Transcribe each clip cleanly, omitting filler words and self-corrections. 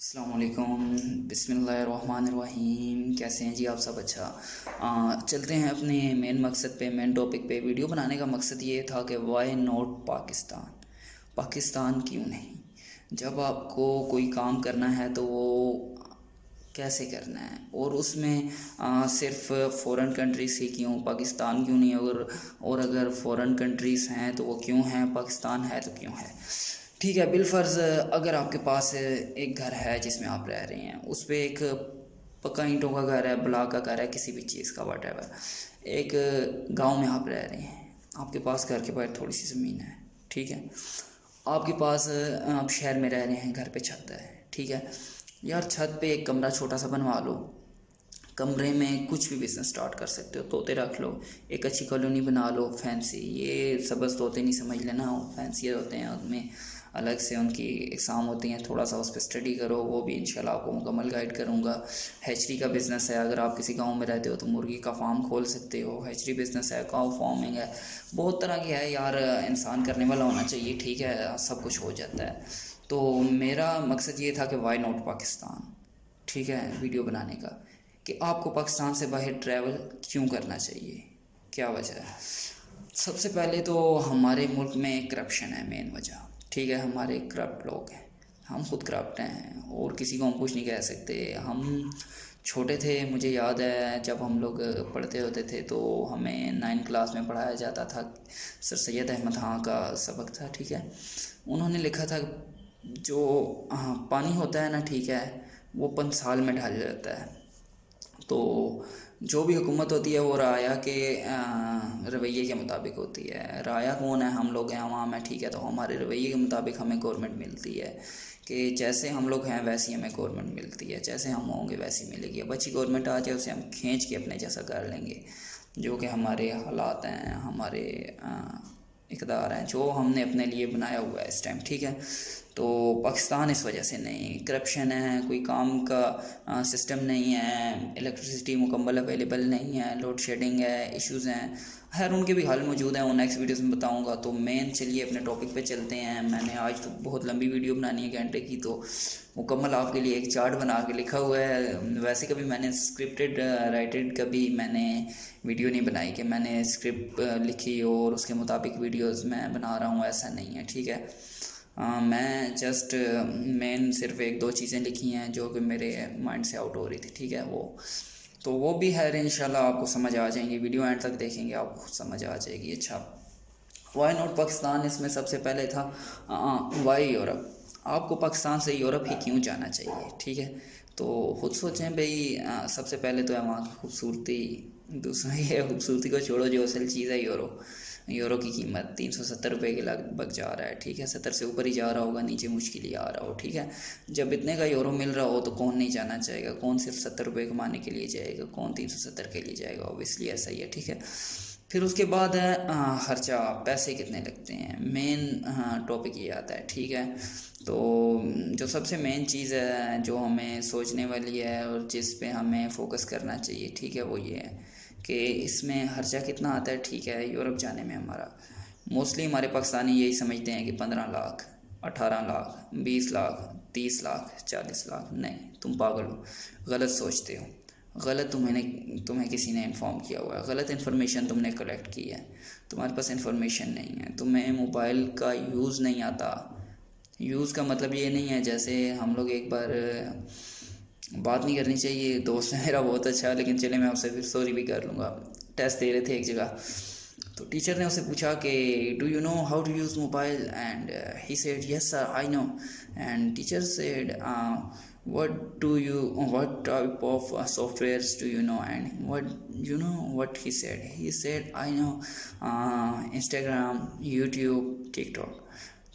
अस्सलामुअलैकुम बिस्मिल्लाहिर्रहमानिर्रहीम। कैसे हैं जी आप सब? अच्छा, चलते हैं अपने मेन मकसद पे, मेन टॉपिक पे। वीडियो बनाने का मकसद ये था कि वाई नॉट पाकिस्तान, पाकिस्तान क्यों नहीं। जब आपको कोई काम करना है तो वो कैसे करना है, और उसमें सिर्फ फ़ॉरेन कंट्रीज़ से क्यों, पाकिस्तान क्यों नहीं। और अगर फ़ॉरेन कंट्रीज़ हैं तो वो क्यों हैं, पाकिस्तान है तो क्यों है। ठीक है, बिलफ़र्ज़ अगर आपके पास एक घर है जिसमें आप रह रहे हैं, उस पे एक पक्का ईंटों का घर है, ब्लॉक का घर है, किसी भी चीज़ का वटेवर। एक गांव में आप रह रहे हैं, आपके पास घर के बाहर थोड़ी सी ज़मीन है, ठीक है। आपके पास आप शहर में रह रहे हैं, घर पे छत है, ठीक है। यार छत पे एक कमरा छोटा सा बनवा लो, कमरे में कुछ भी बिज़नेस स्टार्ट कर सकते हो। तोते रख लो, एक अच्छी कॉलोनी बना लो फैंसी। ये सबस तोते नहीं समझ लेना, वो फैंसी होते हैं, उनमें अलग से उनकी एग्ज़ाम होती हैं। थोड़ा सा उस पर स्टडी करो, वो भी इंशाल्लाह आपको मुकम्मल गाइड करूँगा। हैचरी का बिज़नेस है, अगर आप किसी गांव में रहते हो तो मुर्गी का फार्म खोल सकते हो। हैचरी बिज़नेस है, काउ फार्मिंग है, बहुत तरह की है यार। इंसान करने वाला होना चाहिए, ठीक है, सब कुछ हो जाता है। तो मेरा मकसद ये था कि वाई नॉट पाकिस्तान, ठीक है, वीडियो बनाने का, कि आपको पाकिस्तान से बाहर ट्रैवल क्यों करना चाहिए, क्या वजह है। सबसे पहले तो हमारे मुल्क में करप्शन है मेन वजह, ठीक है। हमारे करप्ट लोग हैं, हम खुद करप्ट हैं, और किसी को हम कुछ नहीं कह सकते। हम छोटे थे, मुझे याद है जब हम लोग पढ़ते होते थे तो हमें 9 क्लास में पढ़ाया जाता था, सर सैयद अहमद ख़ां का सबक था, ठीक है। उन्होंने लिखा था जो पानी होता है ना, ठीक है, वो 5 साल में ढल जाता है। तो जो भी हुकूमत होती है वो राया के रवैये के मुताबिक होती है। राया कौन है? हम लोग हैं, अवाम है, ठीक है। तो हमारे रवैये के मुताबिक हमें गवर्नमेंट मिलती है, कि जैसे हम लोग हैं वैसी हमें गवर्नमेंट मिलती है, जैसे हम होंगे वैसी मिलेगी। अब अच्छी गवर्नमेंट आ जाए उसे हम खींच के अपने जैसा कर लेंगे, जो कि हमारे हालात हैं, हमारे इक़दार हैं, जो हमने अपने लिए बनाया हुआ है इस टाइम, ठीक है। तो पाकिस्तान इस वजह से नहीं, करप्शन है, कोई काम का सिस्टम नहीं है, इलेक्ट्रिसिटी मुकम्मल अवेलेबल नहीं है, लोड शेडिंग है, इश्यूज़ हैं। खैर उनके भी हल मौजूद हैं, वो नेक्स्ट वीडियोस में बताऊंगा। तो मेन चलिए अपने टॉपिक पे चलते हैं। मैंने आज तो बहुत लंबी वीडियो बनानी है, घंटे की, तो मुकम्मल आपके लिए एक चार्ट बना के लिखा हुआ है। वैसे कभी मैंने स्क्रिप्टेड राइटेड कभी मैंने वीडियो नहीं बनाई कि मैंने स्क्रिप्ट लिखी और उसके मुताबिक वीडियोस मैं बना रहा हूँ, ऐसा नहीं है, ठीक है। मैं जस्ट मेन सिर्फ 1-2 चीज़ें लिखी हैं जो कि मेरे माइंड से आउट हो रही थी, ठीक है। वो भी है, इंशाल्लाह आपको समझ आ जाएंगी। वीडियो एंड तक देखेंगे आपको समझ आ जाएगी। अच्छा, वाई नॉट पाकिस्तान, इसमें सबसे पहले था वाई यूरोप। आपको पाकिस्तान से यूरोप ही क्यों जाना चाहिए, ठीक है। तो खुद सोचें भाई, सबसे पहले तो है वहाँ की खूबसूरती। दूसरा ये खूबसूरती को छोड़ो, जो असल चीज़ है यूरो की कीमत 370 रुपये के लगभग जा रहा है, ठीक है। 70 से ऊपर ही जा रहा होगा, नीचे मुश्किल ही आ रहा हो, ठीक है। जब इतने का यूरो मिल रहा हो तो कौन नहीं जाना चाहेगा? कौन सिर्फ 70 रुपये कमाने के लिए जाएगा? कौन 370 के लिए जाएगा? ओबियसली ऐसा ही है, ठीक है। फिर उसके बाद है खर्चा, पैसे कितने लगते हैं। मेन टॉपिक ये आता है, ठीक है। तो जो सबसे मेन चीज़ है जो हमें सोचने वाली है और जिस पे हमें फोकस करना चाहिए, ठीक है, वो ये है कि इसमें खर्चा कितना आता है, ठीक है, यूरोप जाने में हमारा। मोस्टली हमारे पाकिस्तानी यही समझते हैं कि 15 लाख, 18 लाख, 20 लाख, 30 लाख, 40 लाख। नहीं, तुम पागल हो, गलत सोचते हो। गलत तुम्हें किसी ने इन्फॉर्म किया हुआ है, गलत इन्फॉर्मेशन तुमने कलेक्ट की है। तुम्हारे पास इन्फॉर्मेशन नहीं है, तुम्हें मोबाइल का यूज़ नहीं आता। यूज़ का मतलब ये नहीं है जैसे हम लोग एक बार बात नहीं करनी चाहिए, दोस्त है मेरा बहुत अच्छा, लेकिन चले मैं उससे फिर सॉरी भी कर लूँगा। टेस्ट दे रहे थे एक जगह, तो टीचर ने उससे पूछा कि do you know how to use mobile, and he said yes sir I know. And teacher said what type of softwares do you know, and what he said I know Instagram, YouTube, TikTok।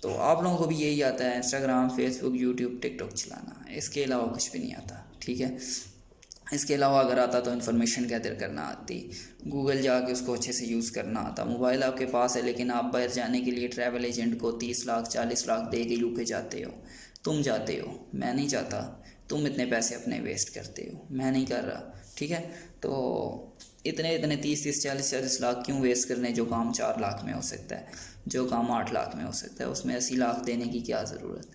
तो आप लोगों को भी यही आता है, Instagram, Facebook, YouTube, TikTok चलाना, इसके अलावा कुछ भी नहीं आता, ठीक है। इसके अलावा अगर आता तो इन्फॉर्मेशन गैदर करना आती, गूगल जाके उसको अच्छे से यूज़ करना आता। मोबाइल आपके पास है, लेकिन आप बाहर जाने के लिए ट्रैवल एजेंट को 30 लाख 40 लाख दे के यूके जाते हो। तुम जाते हो, मैं नहीं जाता। तुम इतने पैसे अपने वेस्ट करते हो, मैं नहीं कर रहा, ठीक है। तो इतने इतने 30-40 लाख क्यों वेस्ट करने, जो काम 4 लाख में हो सकता है, जो काम 8 लाख में हो सकता है, उसमें 80 लाख देने की क्या ज़रूरत।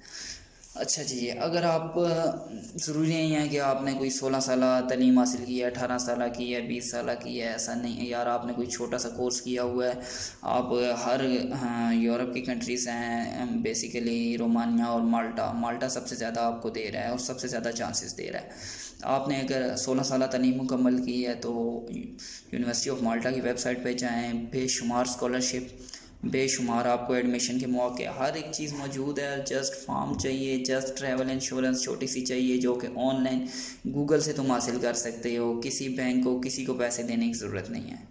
अच्छा जी, अगर आप ज़रूरी नहीं है कि आपने कोई 16 साल तलीम हासिल की है, 18 साल की है, 20 साल की है, ऐसा नहीं है यार। आपने कोई छोटा सा कोर्स किया हुआ है, आप हर यूरोप की कंट्रीज़ हैं बेसिकली, रोमानिया और माल्टा। माल्टा सबसे ज़्यादा आपको दे रहा है और सबसे ज़्यादा चांसेस दे रहा है। आपने अगर 16 साल तलीम मुकम्मल की है तो यूनिवर्सिटी ऑफ माल्टा की वेबसाइट पे जाएँ, बेशुमार स्कॉलरशिप, बेशुमार आपको एडमिशन के मौके, हर एक चीज़ मौजूद है। जस्ट फॉर्म चाहिए, जस्ट ट्रैवल इंश्योरेंस छोटी सी चाहिए जो कि ऑनलाइन गूगल से तुम हासिल कर सकते हो। किसी बैंक को, किसी को पैसे देने की ज़रूरत नहीं है।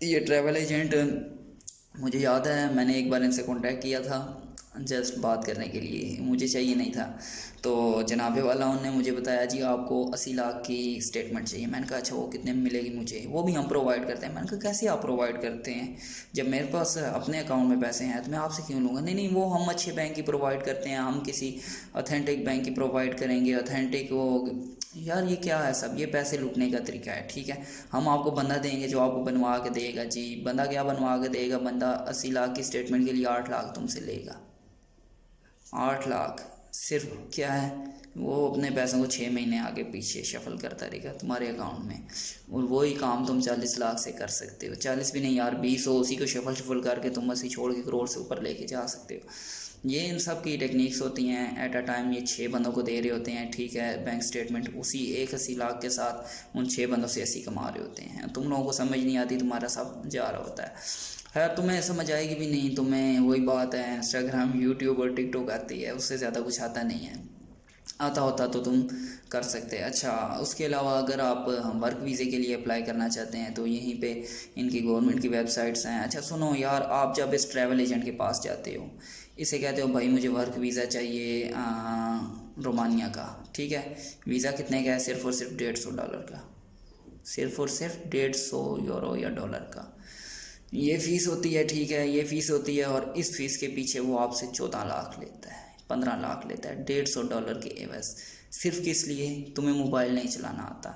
ये ट्रैवल एजेंट, मुझे याद है मैंने एक बार इनसे कांटेक्ट किया था जस्ट बात करने के लिए, मुझे चाहिए नहीं था। तो जनाबे वाला उन्होंने मुझे बताया जी आपको 80 लाख की स्टेटमेंट चाहिए। मैंने कहा अच्छा वो कितने में मिलेगी मुझे? वो भी हम प्रोवाइड करते हैं। मैंने कहा कैसे आप प्रोवाइड करते हैं, जब मेरे पास अपने अकाउंट में पैसे हैं तो मैं आपसे क्यों लूँगा? नहीं नहीं, वो हम अच्छे बैंक की प्रोवाइड करते हैं, हम किसी ऑथेंटिक बैंक की प्रोवाइड करेंगे, ऑथेंटिक वो। यार ये क्या है सब, ये पैसे लूटने का तरीका है। ठीक है, हम आपको बंदा देंगे जो आपको बनवा के देगा जी। बंदा क्या बनवा के देगा? बंदा 80 लाख की स्टेटमेंट के लिए 8 लाख तुमसे लेगा। 8 लाख सिर्फ क्या है, वो अपने पैसों को 6 महीने आगे पीछे शफल करता रहेगा तुम्हारे अकाउंट में। और वही काम तुम 40 लाख से कर सकते हो। 40 भी नहीं यार, 20 हो, उसी को शफल शफल करके तुम 80 छोड़ के करोड़ से ऊपर लेके जा सकते हो। ये इन सब की टेक्निक्स होती हैं। एट अ टाइम ये 6 बंदों को दे रहे होते हैं, ठीक है, बैंक स्टेटमेंट उसी एक 80 लाख के साथ उन 6 बंदों से 80 कमा रहे होते हैं। तुम लोगों को समझ नहीं आती, तुम्हारा सब जा रहा होता है। खैर तुम्हें समझ आएगी भी नहीं, तुम्हें वही बात है, इंस्टाग्राम, यूट्यूब और टिकटॉक आती है, उससे ज़्यादा कुछ आता नहीं है। आता होता तो तुम कर सकते हैं। अच्छा, उसके अलावा अगर आप वर्क वीज़े के लिए अप्लाई करना चाहते हैं तो यहीं पे इनकी गवर्नमेंट की वेबसाइट्स हैं। अच्छा सुनो यार, आप जब इस ट्रैवल एजेंट के पास जाते हो, इसे कहते हो भाई मुझे वर्क वीज़ा चाहिए रोमानिया का, ठीक है। वीज़ा कितने का है? सिर्फ़ और सिर्फ $150 का, सिर्फ़ और सिर्फ €150 या डॉलर का। ये फ़ीस होती है, ठीक है, ये फ़ीस होती है। और इस फ़ीस के पीछे वो आपसे 14 लाख लेता है, 15 लाख लेता है $150 के एवज़। सिर्फ किस लिए? तुम्हें मोबाइल नहीं चलाना आता,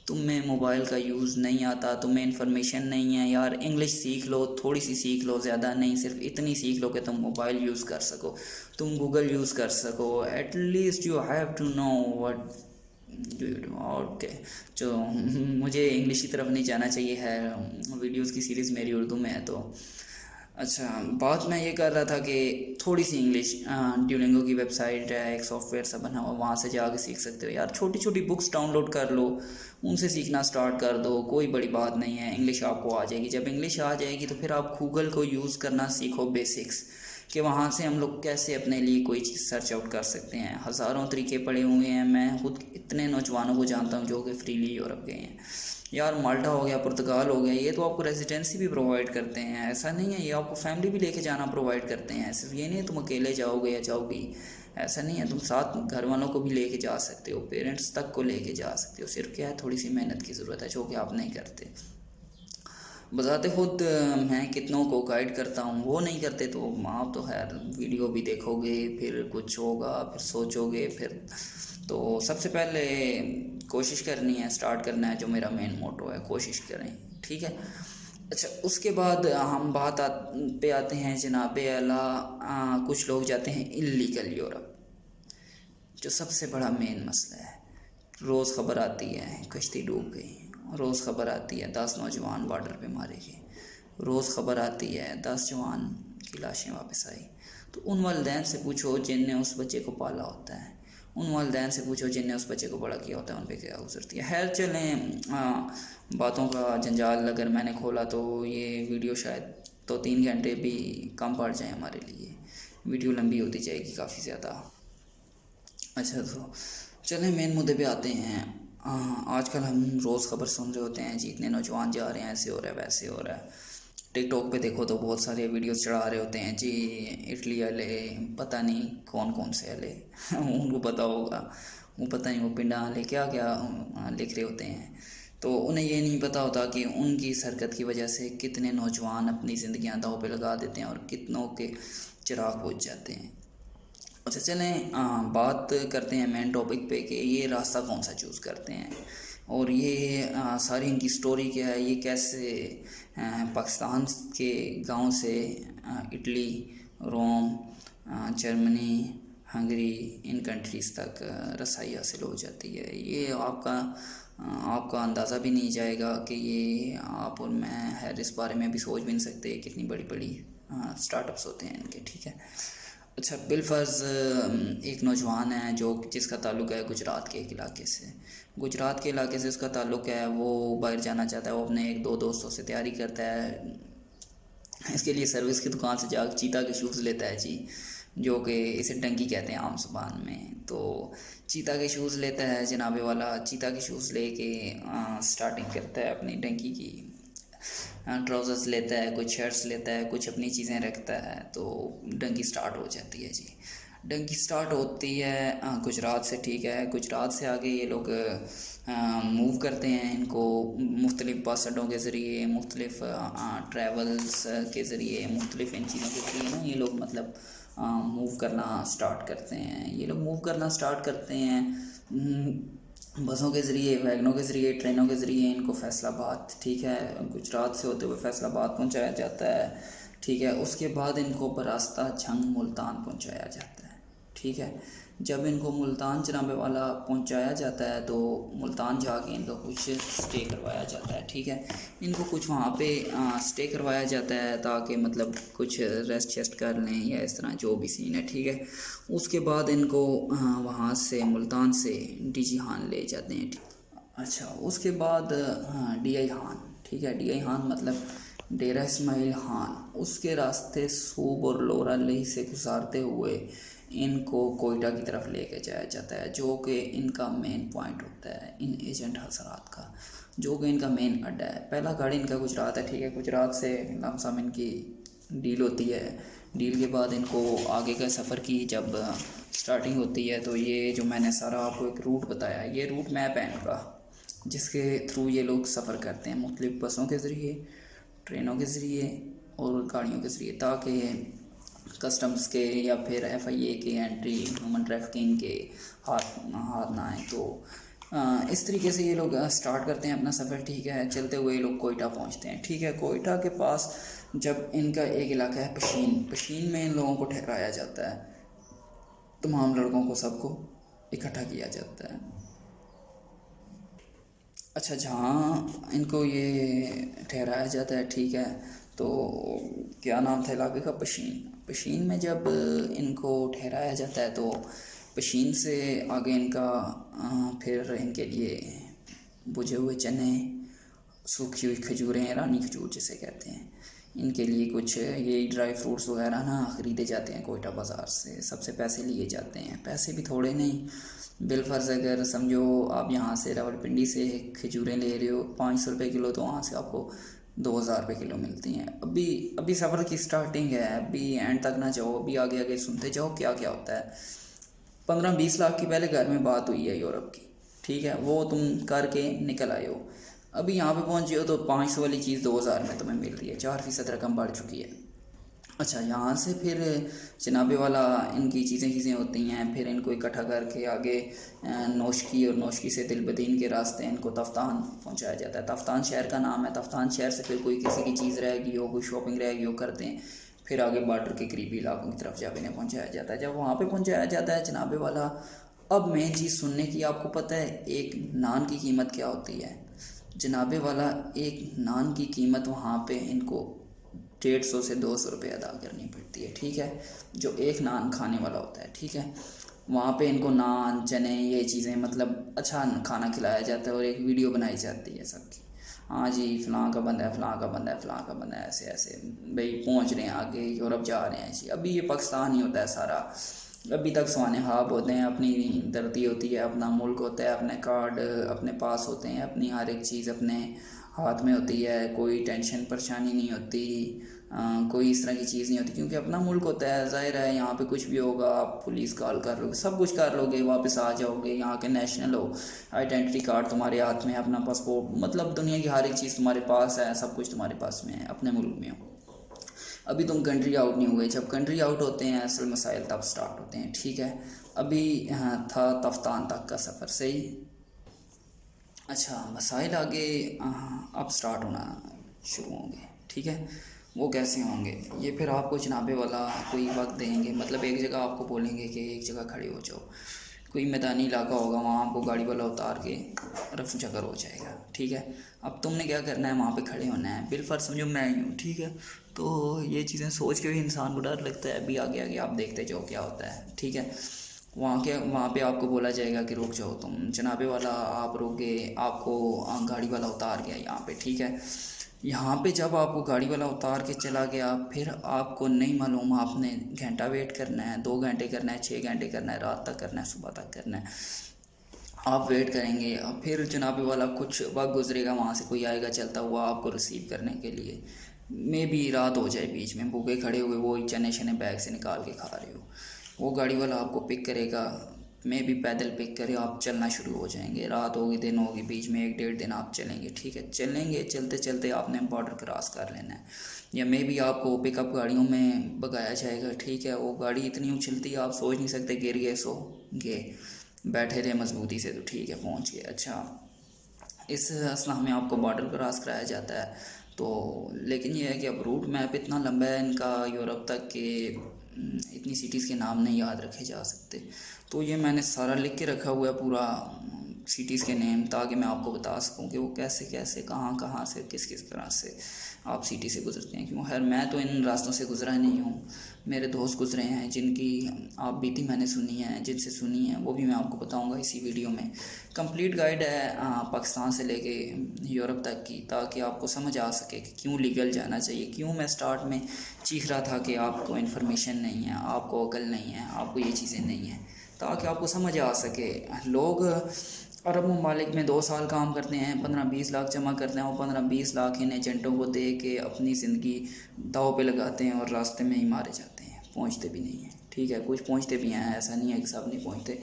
तुम्हें मोबाइल का यूज़ नहीं आता, तुम्हें इन्फॉर्मेशन नहीं है। यार इंग्लिश सीख लो, थोड़ी सी सीख लो, ज़्यादा नहीं, सिर्फ इतनी सीख लो कि तुम मोबाइल यूज़ कर सको, तुम गूगल यूज़ कर सको। At least you have to know what okay. जो मुझे इंग्लिश की तरफ नहीं जाना चाहिए है, वीडियोस की सीरीज़ मेरी उर्दू में है। तो अच्छा, बात मैं ये कर रहा था कि थोड़ी सी इंग्लिश, ड्यूलिंगो की वेबसाइट है, एक सॉफ्टवेयर सा बना हुआ, वहाँ से जाके सीख सकते हो यार। छोटी छोटी बुक्स डाउनलोड कर लो, उनसे सीखना स्टार्ट कर दो, कोई बड़ी बात नहीं है, इंग्लिश आपको आ जाएगी। जब इंग्लिश आ जाएगी तो फिर आप गूगल को यूज़ करना सीखो, बेसिक्स, कि वहाँ से हम लोग कैसे अपने लिए कोई चीज़ सर्च आउट कर सकते हैं। हज़ारों तरीके पड़े हुए हैं, मैं खुद इतने नौजवानों को जानता हूँ जो कि फ्रीली यूरोप गए हैं। यार माल्टा हो गया, पुर्तगाल हो गया, ये तो आपको रेजिडेंसी भी प्रोवाइड करते हैं, ऐसा नहीं है। ये आपको फैमिली भी लेके जाना प्रोवाइड करते हैं, सिर्फ ये नहीं तुम अकेले जाओगे या जाओगी, ऐसा नहीं है। तुम साथ घर वालों को भी लेके जा सकते हो, पेरेंट्स तक को लेके जा सकते हो। सिर्फ क्या है, थोड़ी सी मेहनत की ज़रूरत है जो कि आप नहीं करते। बताते खुद मैं कितनों को गाइड करता हूँ, वो नहीं करते। तो आप तो खैर वीडियो भी देखोगे, फिर कुछ होगा, फिर सोचोगे, फिर तो सबसे पहले कोशिश करनी है, स्टार्ट करना है, जो मेरा मेन मोटो है, कोशिश करें, ठीक है। अच्छा, उसके बाद हम पे आते हैं जनाबे आला, कुछ लोग जाते हैं इल्लीगल यूरोप, जो सबसे बड़ा मेन मसला है। रोज़ ख़बर आती है कश्ती डूब गई, रोज़ ख़बर आती है 10 नौजवान बॉर्डर पे मारे गए, रोज़ ख़बर आती है 10 जवान की लाशें वापस आई। तो उन वालिदैन से पूछो जिनने उस बच्चे को पाला होता है, उन वालिदैन से पूछो जिनने उस बच्चे को बड़ा किया होता है, उन पे क्या गुजरती है। खैर चलें, बातों का जंजाल अगर मैंने खोला तो ये वीडियो शायद तो 3 घंटे भी कम पड़ जाए हमारे लिए, वीडियो लंबी होती जाएगी काफ़ी ज़्यादा। अच्छा तो चलें मेन मुद्दे पे आते हैं। आजकल हम रोज़ ख़बर सुन रहे होते हैं जी इतने नौजवान जा रहे हैं, ऐसे हो रहा है, वैसे हो रहा है। टिकटॉक पे देखो तो बहुत सारे वीडियोस चढ़ा रहे होते हैं जी, इटली वाले, पता नहीं कौन कौन से वाले उनको पता होगा, वो पता नहीं वो पिंडा वाले क्या क्या लिख रहे होते हैं। तो उन्हें ये नहीं पता होता कि उनकी इस हरकत की वजह से कितने नौजवान अपनी ज़िंदगियां दांव पे लगा देते हैं और कितनों के चिराग बुझ जाते हैं। अच्छा चलें, बात करते हैं मेन टॉपिक पे कि ये रास्ता कौन सा चूज़ करते हैं और ये सारी इनकी स्टोरी क्या है। ये कैसे पाकिस्तान के गांव से इटली, रोम, जर्मनी, हंगरी, इन कंट्रीज़ तक रसाई हासिल हो जाती है। ये आपका अंदाज़ा भी नहीं जाएगा कि ये आप और मैं है इस बारे में भी सोच भी नहीं सकते कितनी बड़ी बड़ी स्टार्टअप्स होते हैं इनके, ठीक है। अच्छा, बिलफर्ज एक नौजवान है जिसका ताल्लुक़ है गुजरात के एक इलाके से। गुजरात के इलाके से उसका ताल्लुक़ है, वो बाहर जाना चाहता है। वो अपने एक दो दोस्तों से तैयारी करता है, इसके लिए सर्विस की दुकान से जाकर चीता के शूज़ लेता है जी, जो कि इसे डंकी कहते हैं आम ज़बान में। तो चीता के शूज़ लेता है जनाबे वाला, चीता के शूज़ लेके स्टार्टिंग करता है अपनी डंकी की। ट्राउज़र्स लेता है, कुछ शर्ट्स लेता है, कुछ अपनी चीज़ें रखता है, तो डंकी स्टार्ट हो जाती है जी। डंकी स्टार्ट होती है गुजरात से, ठीक है। गुजरात से आगे ये लोग मूव करते हैं। इनको मुख्तलिफ़ बस अड्डों के ज़रिए, मुख्तलिफ़ ट्रैवल्स के ज़रिए, मुख्तलिफ़ इन चीज़ों के ज़रिए ना ये लोग मतलब मूव करना स्टार्ट करते हैं। ये लोग मूव करना स्टार्ट करते हैं बसों के ज़रिए, वैगनों के ज़रिए, ट्रेनों के ज़रिए। इनको फैसलाबाद, ठीक है, गुजरात से होते हुए फैसलाबाद पहुंचाया जाता है, ठीक है। उसके बाद इनको बरास्ता झंग मुल्तान पहुंचाया जाता है, ठीक है। जब इनको मुल्तान जनाबे वाला पहुंचाया जाता है तो मुल्तान जाके इनको कुछ स्टे करवाया जाता है, ठीक है। इनको कुछ वहाँ पे स्टे करवाया जाता है ताकि मतलब कुछ रेस्ट चेस्ट कर लें या इस तरह जो भी सीन है, ठीक है। उसके बाद इनको वहाँ से मुल्तान से डीजी हान ले जाते हैं। अच्छा, उसके बाद डीआई हान, ठीक है। डीआई हान मतलब डेरा इस्माइल हान, उसके रास्ते सूब और लोरा लेह से गुजारते हुए इनको कोयटा की तरफ लेके जाया जाता है, जो कि इनका मेन पॉइंट होता है इन एजेंट हजरात का, जो कि इनका मेन अड्डा है। पहला गाड़ी इनका गुजरात है, ठीक है। गुजरात से लमसम इनकी डील होती है। डील के बाद इनको आगे का सफ़र की जब स्टार्टिंग होती है तो ये जो मैंने सारा आपको एक रूट बताया, ये रूट मैप है इनका, जिसके थ्रू ये लोग सफ़र करते हैं मुख्तलिफ़ बसों के ज़रिए, ट्रेनों के ज़रिए और गाड़ियों के ज़रिए, ताकि कस्टम्स के या फिर FIA के एंट्री, ह्यूमन ट्रैफिकिंग के हाथ ना आए। तो इस तरीके से ये लोग स्टार्ट करते हैं अपना सफ़र, ठीक है। चलते हुए ये लोग कोयटा पहुंचते हैं, ठीक है। कोयटा के पास जब इनका एक इलाका है पशीन में इन लोगों को ठहराया जाता है, तमाम लड़कों को सबको इकट्ठा किया जाता है। अच्छा, जहाँ इनको ये ठहराया जाता है, ठीक है, तो क्या नाम था इलाके का? पशीन में जब इनको ठहराया जाता है तो पशीन से आगे इनका फिर इनके लिए बुझे हुए चने, सूखी हुई खजूरें, रानी खजूर जिसे कहते हैं, इनके लिए कुछ ये ड्राई फ्रूट्स वगैरह ना ख़रीदे जाते हैं कोयटा बाज़ार से। सबसे पैसे लिए जाते हैं, पैसे भी थोड़े नहीं। बिलफर्ज अगर समझो आप यहाँ से रावलपिंडी से खजूरें ले रहे हो 500 रुपये किलो, तो वहाँ से आपको 2000 रुपये किलो मिलती हैं। अभी सफ़र की स्टार्टिंग है, अभी एंड तक ना जाओ, अभी आगे आगे सुनते जाओ क्या क्या होता है। 15-20 लाख की पहले घर में बात हुई है यूरोप की, ठीक है, वो तुम करके निकल आए हो। अभी यहाँ पे पहुँचे हो तो 500 वाली चीज़ 2000 में तुम्हें मिल रही है, 4% रकम बढ़ चुकी है। अच्छा, यहाँ से फिर जनाबे वाला इनकी चीज़ें होती हैं, फिर इनको इकट्ठा करके आगे नौशकी और नौशकी से दिलबदीन के रास्ते इनको तफ्तान पहुँचाया जाता है। तफ्तान शहर का नाम है। तफ्तान शहर से फिर कोई किसी की चीज़ रहेगी हो, कोई शॉपिंग रहेगी हो, करते हैं, फिर आगे बॉर्डर के करीबी इलाकों की तरफ जब इन्हें पहुँचाया जाता है। जब वहाँ पर पहुँचाया जाता है जनाबे वाला, अब मेन चीज़ सुनने की, आपको पता है एक नान की कीमत क्या होती है जनाबे वाला? एक नान की कीमत वहाँ पे इनको 150 से 200 रुपये अदा करनी पड़ती है, ठीक है, जो एक नान खाने वाला होता है, ठीक है। वहाँ पे इनको नान, चने, ये चीज़ें मतलब अच्छा खाना खिलाया जाता है और एक वीडियो बनाई जाती है सबकी, हाँ जी फ़लाँ का बंदा है, फ़लाँ का बंदा है, फ़लाँ का बंदा है, ऐसे ऐसे भाई पहुँच रहे हैं आगे, यूरोप जा रहे हैं जी। अभी ये पाकिस्तान ही होता है सारा, अभी तक स्वाने हाब होते हैं, अपनी धरती होती है, अपना मुल्क होता है, अपने कार्ड अपने पास होते हैं, अपनी हर एक चीज़ अपने हाथ में होती है, कोई टेंशन परेशानी नहीं होती, कोई इस तरह की चीज़ नहीं होती, क्योंकि अपना मुल्क होता है। ज़ाहिर है यहाँ पे कुछ भी होगा आप पुलिस कॉल कर लोगे, सब कुछ कर लोगे, वापस आ जाओगे, यहाँ के नेशनल हो, आइडेंटिटी कार्ड तुम्हारे हाथ में, अपना पासपोर्ट, मतलब दुनिया की हर एक चीज़ तुम्हारे पास है, सब कुछ तुम्हारे पास में है, अपने मुल्क में हो। अभी तुम कंट्री आउट नहीं हुए, जब कंट्री आउट होते हैं असल मसाइल तब स्टार्ट होते हैं, ठीक है। अभी था तफ्तान तक का सफ़र, सही। अच्छा, मसाइल आगे अब स्टार्ट होना शुरू होंगे, ठीक है। वो कैसे होंगे, ये फिर आपको जनाबे वाला कोई वक्त देंगे, मतलब एक जगह आपको बोलेंगे कि एक जगह खड़े हो जाओ, कोई मैदानी इलाका होगा, वहाँ आपको गाड़ी वाला उतार के रफ चक्कर हो जाएगा, ठीक है। अब तुमने क्या करना है, वहाँ पे खड़े होना है, बिलफर्ज समझो मैं ही हूँ, ठीक है। तो ये चीज़ें सोच के भी इंसान को डर लगता है, अभी आगे आगे आप देखते जाओ क्या होता है, ठीक है। वहाँ पे आपको बोला जाएगा कि रुक जाओ तुम, जनाबे वाला आप रुक गए, आपको गाड़ी वाला उतार गया यहाँ पे, ठीक है। यहाँ पे जब आपको गाड़ी वाला उतार के चला गया, फिर आपको नहीं मालूम आपने घंटा वेट करना है, 2 घंटे करना है, 6 घंटे करना है, रात तक करना है, सुबह तक करना है, आप वेट करेंगे। अब फिर जनाबे वाला कुछ वक्त गुजरेगा, वहाँ से कोई आएगा चलता हुआ आपको रिसीव करने के लिए, मे भी रात हो जाए, बीच में भूखे खड़े हुए वो चने शने बैग से निकाल के खा रहे हो, वो गाड़ी वाला आपको पिक करेगा, मैं भी पैदल पिक करे, आप चलना शुरू हो जाएंगे, रात होगी दिन होगी, बीच में 1-1.5 दिन आप चलेंगे, ठीक है। चलेंगे, चलते चलते आपने बॉर्डर क्रॉस कर लेना है, या मैं भी आपको पिकअप गाड़ियों में भगाया जाएगा, ठीक है। वो गाड़ी इतनी उछलती है आप सोच नहीं सकते, गिर गए सो गए, बैठे रहे मजबूती से तो ठीक है पहुँच गए। अच्छा, इस असला में आपको बॉर्डर क्रॉस कराया जाता है। तो लेकिन ये है कि अब रूट मैप इतना लंबा है इनका यूरोप तक के, इतनी सिटीज़ के नाम नहीं याद रखे जा सकते, तो ये मैंने सारा लिख के रखा हुआ है पूरा सिटीज़ के नेम, ताकि मैं आपको बता सकूं कि वो कैसे कैसे कहाँ कहाँ से किस किस तरह से आप सिटी से गुजरते हैं। क्यों, खैर मैं तो इन रास्तों से गुजरा नहीं हूँ, मेरे दोस्त गुजरे हैं जिनकी आप बीती मैंने सुनी है, जिनसे सुनी है वो भी मैं आपको बताऊंगा इसी वीडियो में। कंप्लीट गाइड है पाकिस्तान से लेके यूरोप तक की, ताकि आपको समझ आ सके कि क्यों लीगल जाना चाहिए। क्यों मैं स्टार्ट में चीख रहा था कि आपको इन्फॉर्मेशन नहीं है, आपको अकल नहीं है, आपको ये चीज़ें नहीं हैं, ताकि आपको समझ आ सके। लोग अरब ममालिक में 2 साल काम करते हैं, 15-20 लाख जमा करते हैं, और 15-20 लाख इन एजेंटों को दे के अपनी ज़िंदगी दाव पे लगाते हैं, और रास्ते में ही मारे जाते हैं, पहुंचते भी नहीं हैं, ठीक है। कुछ पहुंचते भी हैं, ऐसा नहीं है कि सब नहीं पहुंचते,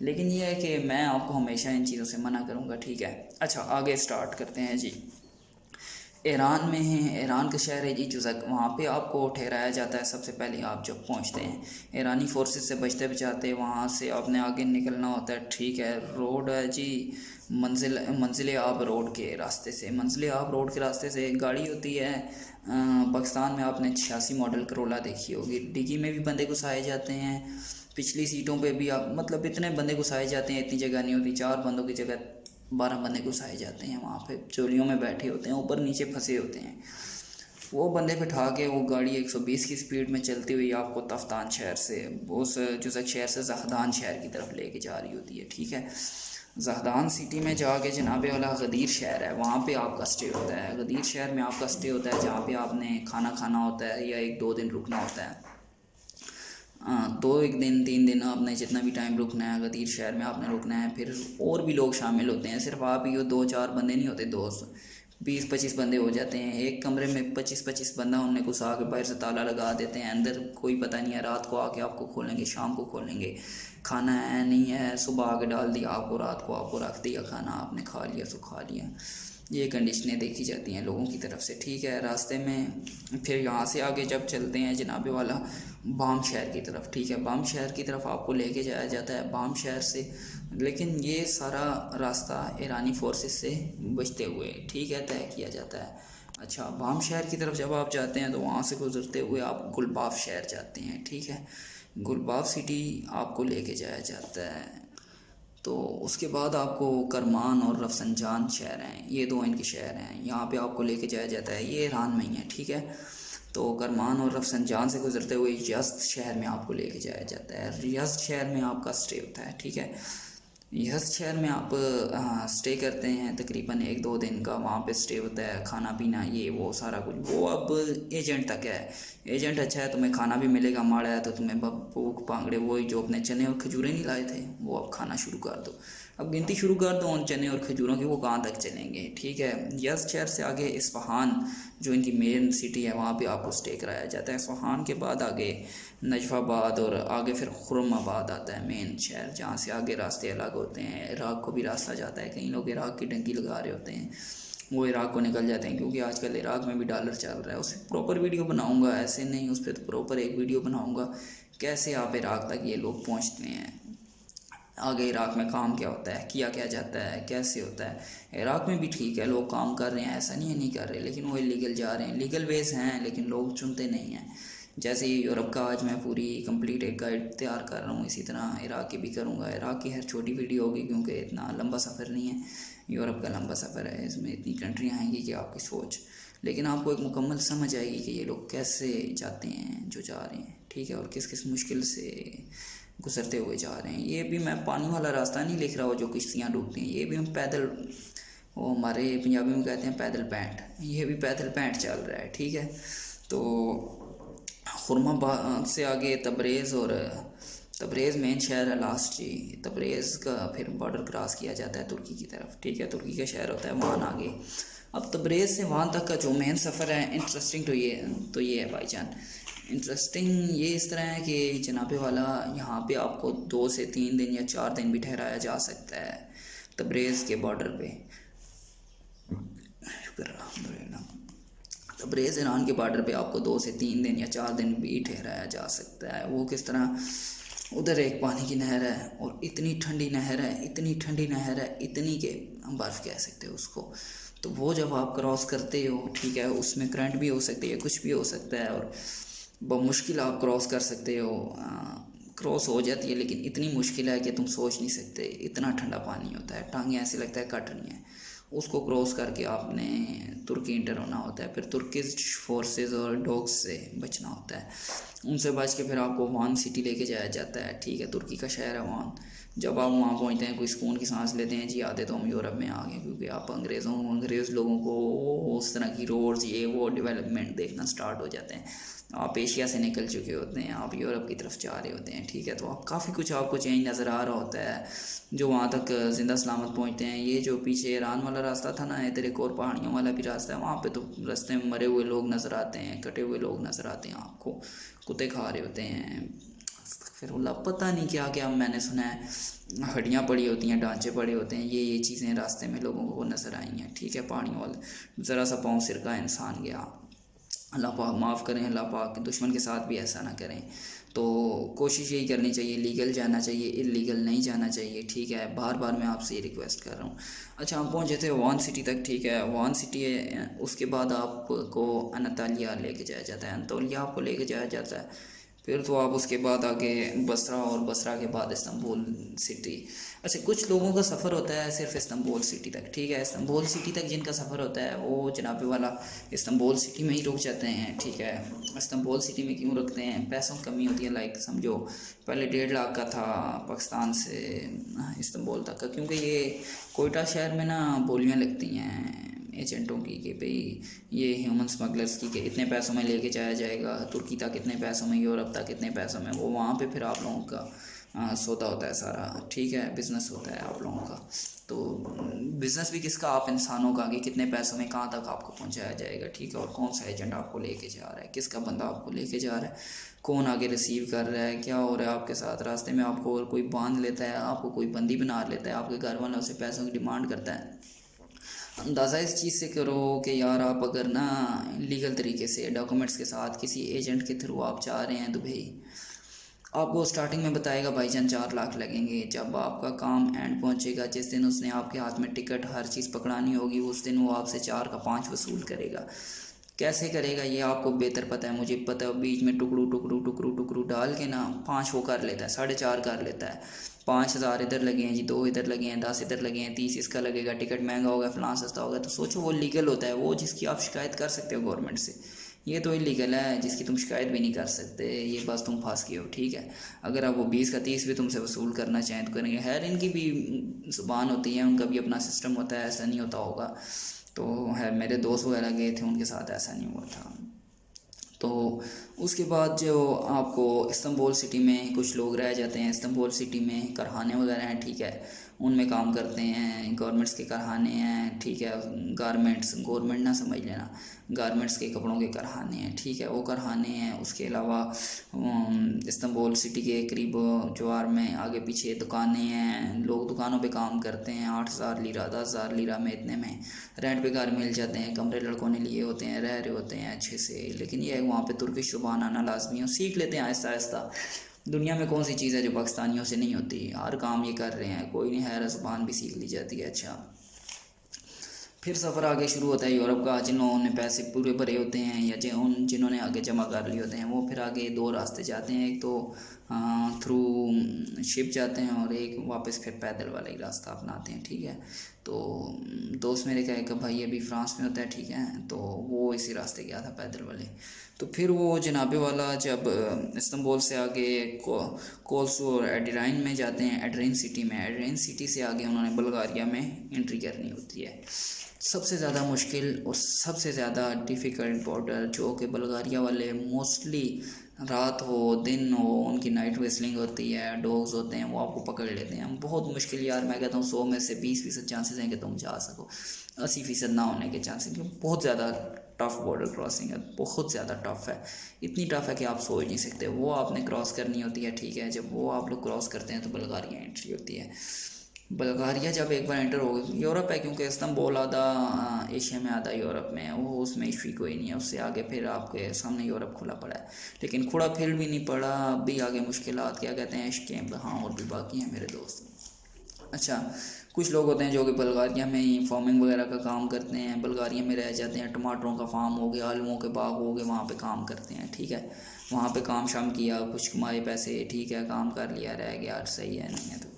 लेकिन ये है कि मैं आपको हमेशा इन चीज़ों से मना करूँगा, ठीक है। अच्छा, आगे स्टार्ट करते हैं जी। ईरान में है, ईरान का शहर है जी जुज़क, वहाँ पे आपको ठहराया जाता है सबसे पहले आप जब पहुँचते हैं। ईरानी फोर्सेस से बचते बचाते वहाँ से आपने आगे निकलना होता है, ठीक है। रोड है जी मंजिल आप रोड के रास्ते से, मंजिल आप रोड के रास्ते से गाड़ी होती है। पाकिस्तान में आपने 86 मॉडल करोला देखी होगी, डिग्गी में भी बंदे घुसाए जाते हैं, पिछली सीटों पे भी आप मतलब इतने बंदे घुसाए जाते हैं, इतनी जगह नहीं होती, 4 बंदों की जगह 12 बंदे घुसाए जाते हैं, वहाँ पे चोलियों में बैठे होते हैं, ऊपर नीचे फंसे होते हैं। वो बंदे बिठा के वो गाड़ी 120 की स्पीड में चलती हुई आपको तफ्तान शहर से, उस जुज़क शहर से ज़हदान शहर की तरफ लेके जा रही होती है, ठीक है। ज़हदान सिटी में जाके जनाबे वाला गदीर शहर है, वहाँ पे आपका स्टे होता है। गदीर शहर में आपका स्टे होता है, जहाँ पे आपने खाना खाना होता है या 1-2 दिन रुकना होता है। 1 दिन 3 दिन आपने जितना भी टाइम रुकना है गदीर शहर में आपने रुकना है। फिर और भी लोग शामिल होते हैं, सिर्फ आप ही हो, 2-4 बंदे नहीं होते, दोस्त 20-25 बंदे हो जाते हैं एक कमरे में। 25-25 बंदा उनने घुसा के बाहर से ताला लगा देते हैं, अंदर कोई पता नहीं है, रात को आके आपको खोलेंगे, शाम को खोलेंगे, खाना है नहीं है, सुबह आके डाल दिया आपको, रात को आपको रख दिया खाना, आपने खा लिया सो खा लिया। ये कंडीशनें देखी जाती हैं लोगों की तरफ से, ठीक है। रास्ते में फिर यहाँ से आगे जब चलते हैं जनाबे वाला बाम शहर की तरफ, ठीक है, बाम शहर की तरफ आपको लेके जाया जाता है बाम शहर से, लेकिन ये सारा रास्ता ईरानी फोर्सेस से बचते हुए, ठीक है, तय किया जाता है। अच्छा, बाम शहर की तरफ जब आप जाते हैं तो वहाँ से गुजरते हुए आप गुलबाफ शहर जाते हैं, ठीक है। गुलबाफ सिटी आपको लेके जाया जाता है। तो उसके बाद आपको करमान और रफसंजान शहर हैं, ये 2 इनके शहर हैं, यहाँ पे आपको लेके जाया जाता है, ये ईरान में ही है, ठीक है। तो करमान और रफसंजान से गुजरते हुए यज़्द शहर में आपको लेके जाया जाता है। यज़्द शहर में आपका स्टे होता है, ठीक है। यज़्द शहर में आप स्टे करते हैं तकरीबन 1-2 दिन का, वहाँ पे स्टे होता है, खाना पीना ये वो सारा कुछ, वो अब एजेंट तक है। एजेंट अच्छा है, तुम्हें खाना भी मिलेगा, माड़ा है तो तुम्हें भूख पांगड़े वही जो अपने चने और खजूरें नहीं लाए थे वो अब खाना शुरू कर दो, अब गिनती शुरू कर दो उन चने और खजूरों की, वो कहाँ तक चलेंगे, ठीक है। यज़्द शहर से आगे इस्फ़हान जो इनकी मेन सिटी है, वहाँ पे आपको स्टे कराया जाता है। इस्फ़हान के बाद आगे नजफ़ाबाद और आगे फिर खुर्रमाबाद आता है मेन शहर, जहाँ से आगे रास्ते अलग होते हैं। इराक़ को भी रास्ता जाता है, कई लोग इराक़ की डंकी लगा रहे होते हैं, वो इराक़ को निकल जाते हैं, क्योंकि आजकल इराक़ में भी डॉलर चल रहा है। उस पर प्रॉपर वीडियो बनाऊंगा, ऐसे नहीं, उस पर तो प्रॉपर एक वीडियो बनाऊंगा कैसे आप इराक़ तक ये लोग पहुँचते हैं। आगे इराक़ में काम क्या होता है, किया क्या जाता है, कैसे होता है। इराक़ में भी ठीक है, लोग काम कर रहे हैं, ऐसा नहीं है नहीं कर रहे, लेकिन वो इलीगल जा रहे हैं, लीगल वेज हैं लेकिन लोग चुनते नहीं हैं। जैसे यूरोप का आज मैं पूरी कंप्लीट एक गाइड तैयार कर रहा हूँ, इसी तरह इराक़ की भी करूँगा। इराक़ की हर छोटी वीडियो होगी क्योंकि इतना लंबा सफ़र नहीं है, यूरोप का लंबा सफ़र है, इसमें इतनी कंट्रियाँ आएंगी कि आपकी सोच, लेकिन आपको एक मुकम्मल समझ आएगी कि ये लोग कैसे जाते हैं जो जा रहे हैं, ठीक है, और किस किस मुश्किल से गुजरते हुए जा रहे हैं। ये भी मैं पानी वाला रास्ता नहीं लिख रहा हूँ जो किश्तियाँ डूबती हैं, ये भी हम पैदल, वो हमारे पंजाबी में कहते हैं पैदल पैंट, ये भी पैदल पैंट चल रहा है, ठीक है। तो खुरमाबाद से आगे तबरेज़, और तबरेज़ मेन शहर है लास्ट जी, तबरेज़ का फिर बॉर्डर क्रॉस किया जाता है तुर्की की तरफ, ठीक है, तुर्की का शहर होता है वहाँ आगे। अब तबरेज़ से वहाँ तक का जो मेन सफ़र है इंटरेस्टिंग तो ये है भाईजान। इंटरेस्टिंग ये इस तरह है कि जनाबे वाला यहाँ पे आपको 2 से 3 दिन या 4 दिन भी ठहराया जा सकता है तबरेज़ के बॉर्डर पे। तबरेज़ ईरान के बॉर्डर पे आपको 2 से 3 दिन या 4 दिन भी ठहराया जा सकता है। वो किस तरह, उधर एक पानी की नहर है और इतनी ठंडी नहर है, इतनी ठंडी नहर है, इतनी के हम बर्फ़ कह सकते हो उसको। तो वो जब आप क्रॉस करते हो, ठीक है, उसमें करंट भी हो सकती है, कुछ भी हो सकता है, और मुश्किल आप क्रॉस कर सकते हो, क्रॉस हो जाती है, लेकिन इतनी मुश्किल है कि तुम सोच नहीं सकते, इतना ठंडा पानी होता है, टांगें ऐसे लगता है कट रही हैं। उसको क्रॉस करके आपने तुर्की इंटर होना होता है, फिर तुर्किश फोर्सेस और डॉग्स से बचना होता है, उनसे बच के फिर आपको वान सिटी लेके जाया जाता है, ठीक है, तुर्की का शहर है वान। जब आप वहाँ पहुँचते हैं कोई सुकून की सांस लेते हैं, जी आते तो हम यूरोप में आ गए, क्योंकि आप अंग्रेज़ लोगों को उस तरह की रोड्स ये वो डेवलपमेंट देखना स्टार्ट हो जाते हैं। आप एशिया से निकल चुके होते हैं, आप यूरोप की तरफ जा रहे होते हैं, ठीक है, तो आप काफ़ी कुछ आपको चेंज नज़र आ रहा होता है जो वहाँ तक ज़िंदा सलामत पहुँचते हैं। ये जो पीछे ईरान वाला रास्ता था ना, इधर एक और पहाड़ियों वाला भी रास्ता है, वहाँ पे तो रास्ते में मरे हुए लोग नज़र आते हैं, कटे हुए लोग नज़र आते हैं, आपको कुत्ते खा रहे होते हैं, फिर पता नहीं क्या क्या मैंने सुना है, हड्डियाँ पड़ी होती हैं, ढांचे पड़े होते हैं, ये चीज़ें रास्ते में लोगों को नज़र आई हैं, ठीक है, पहाड़ियों वाले। ज़रा सा पाँव सिर का इंसान गया, अल्लाह पाक माफ़ करें, अल्लाह पाक दुश्मन के साथ भी ऐसा ना करें। तो कोशिश यही करनी चाहिए, लीगल जाना चाहिए, इलीगल नहीं जाना चाहिए, ठीक है, बार बार मैं आपसे ये रिक्वेस्ट कर रहा हूँ। अच्छा, हम पहुँचे थे वान सिटी तक, ठीक है, वान सिटी है, उसके बाद आपको अनातालिया लेके जाया जाता है, अंतोलिया आपको लेके जाया जाता है, फिर तो आप उसके बाद आगे बसरा, और बसरा के बाद इस्तांबुल सिटी। अच्छा, कुछ लोगों का सफ़र होता है सिर्फ इस्तांबुल सिटी तक, ठीक है, इस्तांबुल सिटी तक जिनका सफ़र होता है वो जनाबे वाला इस्तांबुल सिटी में ही रुक जाते हैं, ठीक है। इस्तांबुल सिटी में क्यों रुकते हैं, पैसों की कमी होती है, लाइक समझो पहले 1.5 लाख का था पाकिस्तान से इस्तांबुल तक का, क्योंकि ये कोयटा शहर में ना बोलियाँ लगती हैं एजेंटों की कि भाई ये ह्यूमन स्मगलर्स की कि इतने पैसों में लेके जाया जाएगा तुर्की तक, इतने पैसों में, यूरोप तक इतने पैसों में, वो वहाँ पे फिर आप लोगों का सौदा होता है सारा, ठीक है, बिज़नेस होता है आप लोगों का। तो बिज़नेस भी किसका, आप इंसानों का, कि कितने पैसों में कहाँ तक आपको पहुँचाया जाएगा, ठीक है, और कौन सा एजेंट आपको लेके जा रहा है, किसका बंदा आपको लेके जा रहा है, कौन आगे रिसीव कर रहा है, क्या हो रहा है आपके साथ। रास्ते में आपको और कोई बांध लेता है, आपको कोई बंदी बना लेता है, आपके घर वालों से पैसों की डिमांड करता है, अंदाज़ा इस चीज़ से करो कि यार आप अगर ना लीगल तरीके से डॉक्यूमेंट्स के साथ किसी एजेंट के थ्रू आप जा रहे हैं दुबई, आपको स्टार्टिंग में बताएगा भाईजान 4 लाख लगेंगे, जब आपका काम एंड पहुंचेगा, जिस दिन उसने आपके हाथ में टिकट हर चीज़ पकड़ानी होगी, उस दिन वो आपसे 4 का 5 वसूल करेगा। कैसे करेगा ये आपको बेहतर पता है, मुझे पता है, बीच में टुकड़ू डाल के ना 5 वो कर लेता है, 4.5 कर लेता है, 5,000 इधर लगे हैं जी, 2 इधर लगे हैं, 10 इधर लगे हैं, 30 इसका लगेगा, टिकट महंगा होगा, फलां सस्ता होगा। तो सोचो वो लीगल होता है, वो जिसकी आप शिकायत कर सकते हो गवर्नमेंट से। ये तो इलीगल है जिसकी तुम शिकायत भी नहीं कर सकते, ये बस तुम फंस गए हो, ठीक है। अगर आप वो 20 का 30 भी तुमसे वसूल करना चाहें तो करेंगे, खैर इनकी भी ज़ुबान होती है, उनका भी अपना सिस्टम होता है, ऐसा नहीं होता होगा। तो है, मेरे दोस्त वगैरह गए थे, उनके साथ ऐसा नहीं हुआ था। तो उसके बाद जो आपको इस्तांबुल सिटी में कुछ लोग रह जाते हैं, इस्तांबुल सिटी में कारखाने वगैरह हैं, ठीक है, उनमें काम करते हैं, गवर्नमेंट्स के कारखाने हैं, ठीक है, गारमेंट्स, गवर्नमेंट ना समझ लेना, गारमेंट्स के कपड़ों के कारखाने हैं, ठीक है, वो कारखाने हैं। उसके अलावा इस्तांबुल सिटी के करीब ज्वार में आगे पीछे दुकानें हैं, लोग दुकानों पे काम करते हैं, 8,000 लीरा 10,000 लीरा में, इतने में रेंट पे घर मिल जाते हैं, कमरे लड़कों ने लिए होते हैं, रह रहे होते हैं अच्छे से। लेकिन ये है वहाँ पे तुर्किश ज़ुबान आना लाजमी है, सीख लेते हैं आहिस्ता आहिस्ता, दुनिया में कौन सी चीज़ है जो पाकिस्तानियों से नहीं होती, हर काम ये कर रहे हैं, कोई नहीं है, ज़ुबान भी सीख ली जाती है। अच्छा, फिर सफ़र आगे शुरू होता है यूरोप का। जिन्होंने पैसे पूरे भरे होते हैं या जिन्होंने आगे जमा कर लिए होते हैं, वो फिर आगे दो रास्ते जाते हैं, एक तो थ्रू शिप जाते हैं और एक वापस फिर पैदल वाला ही रास्ता अपनाते हैं। ठीक है, तो दोस्त मेरे का एक भाई अभी फ्रांस में होता है, ठीक है, तो वो इसी रास्ते गया था पैदल वाले। तो फिर वो जनाबे वाला जब इस्तांबुल से आगे कोल्सू और एडराइन में जाते हैं, एडराइन सिटी में, एडराइन सिटी से आगे उन्होंने बुल्गारिया में एंट्री करनी होती है। सबसे ज़्यादा मुश्किल और सबसे ज़्यादा डिफ़िकल्ट बॉर्डर, जो कि बुल्गारिया वाले मोस्टली रात हो दिन हो उनकी नाइट वेस्लिंग होती है, डॉग्स होते हैं, वो आपको पकड़ लेते हैं। बहुत मुश्किल यार, मैं कहता हूँ 100 में से 20% चांसेस हैं कि तुम जा सको, 80% ना होने के चांसेस, क्योंकि बहुत ज़्यादा टफ़ बॉर्डर क्रॉसिंग है, बहुत ज़्यादा टफ़ है। इतनी टफ़ है कि आप सोच नहीं सकते। वो आपने क्रॉस करनी होती है, ठीक है, जब वो आप लोग क्रॉस करते हैं तो बुल्गारिया एंट्री होती है। बुल्गारिया जब एक बार एंटर हो गई, यूरोप है क्योंकि इस्तांबुल आधा एशिया में आधा यूरोप में है, वो उसमें इशू कोई नहीं है। उससे आगे फिर आपके सामने यूरोप खुला पड़ा है, लेकिन खुला फिर भी नहीं पड़ा, अब भी आगे मुश्किलात क्या कहते हैं इश्क, हाँ और भी बाकी हैं मेरे दोस्त। अच्छा, कुछ लोग होते हैं जो कि बुल्गारिया में ही फार्मिंग वगैरह का काम करते हैं, बुल्गारिया में रह जाते हैं, टमाटरों का फार्म हो गया, आलूओं के बाग हो गए, वहाँ पे काम करते हैं। ठीक है, वहाँ पे काम शाम किया, कुछ कमाए पैसे, ठीक है, काम कर लिया, रह गया, सही है नहीं है तो।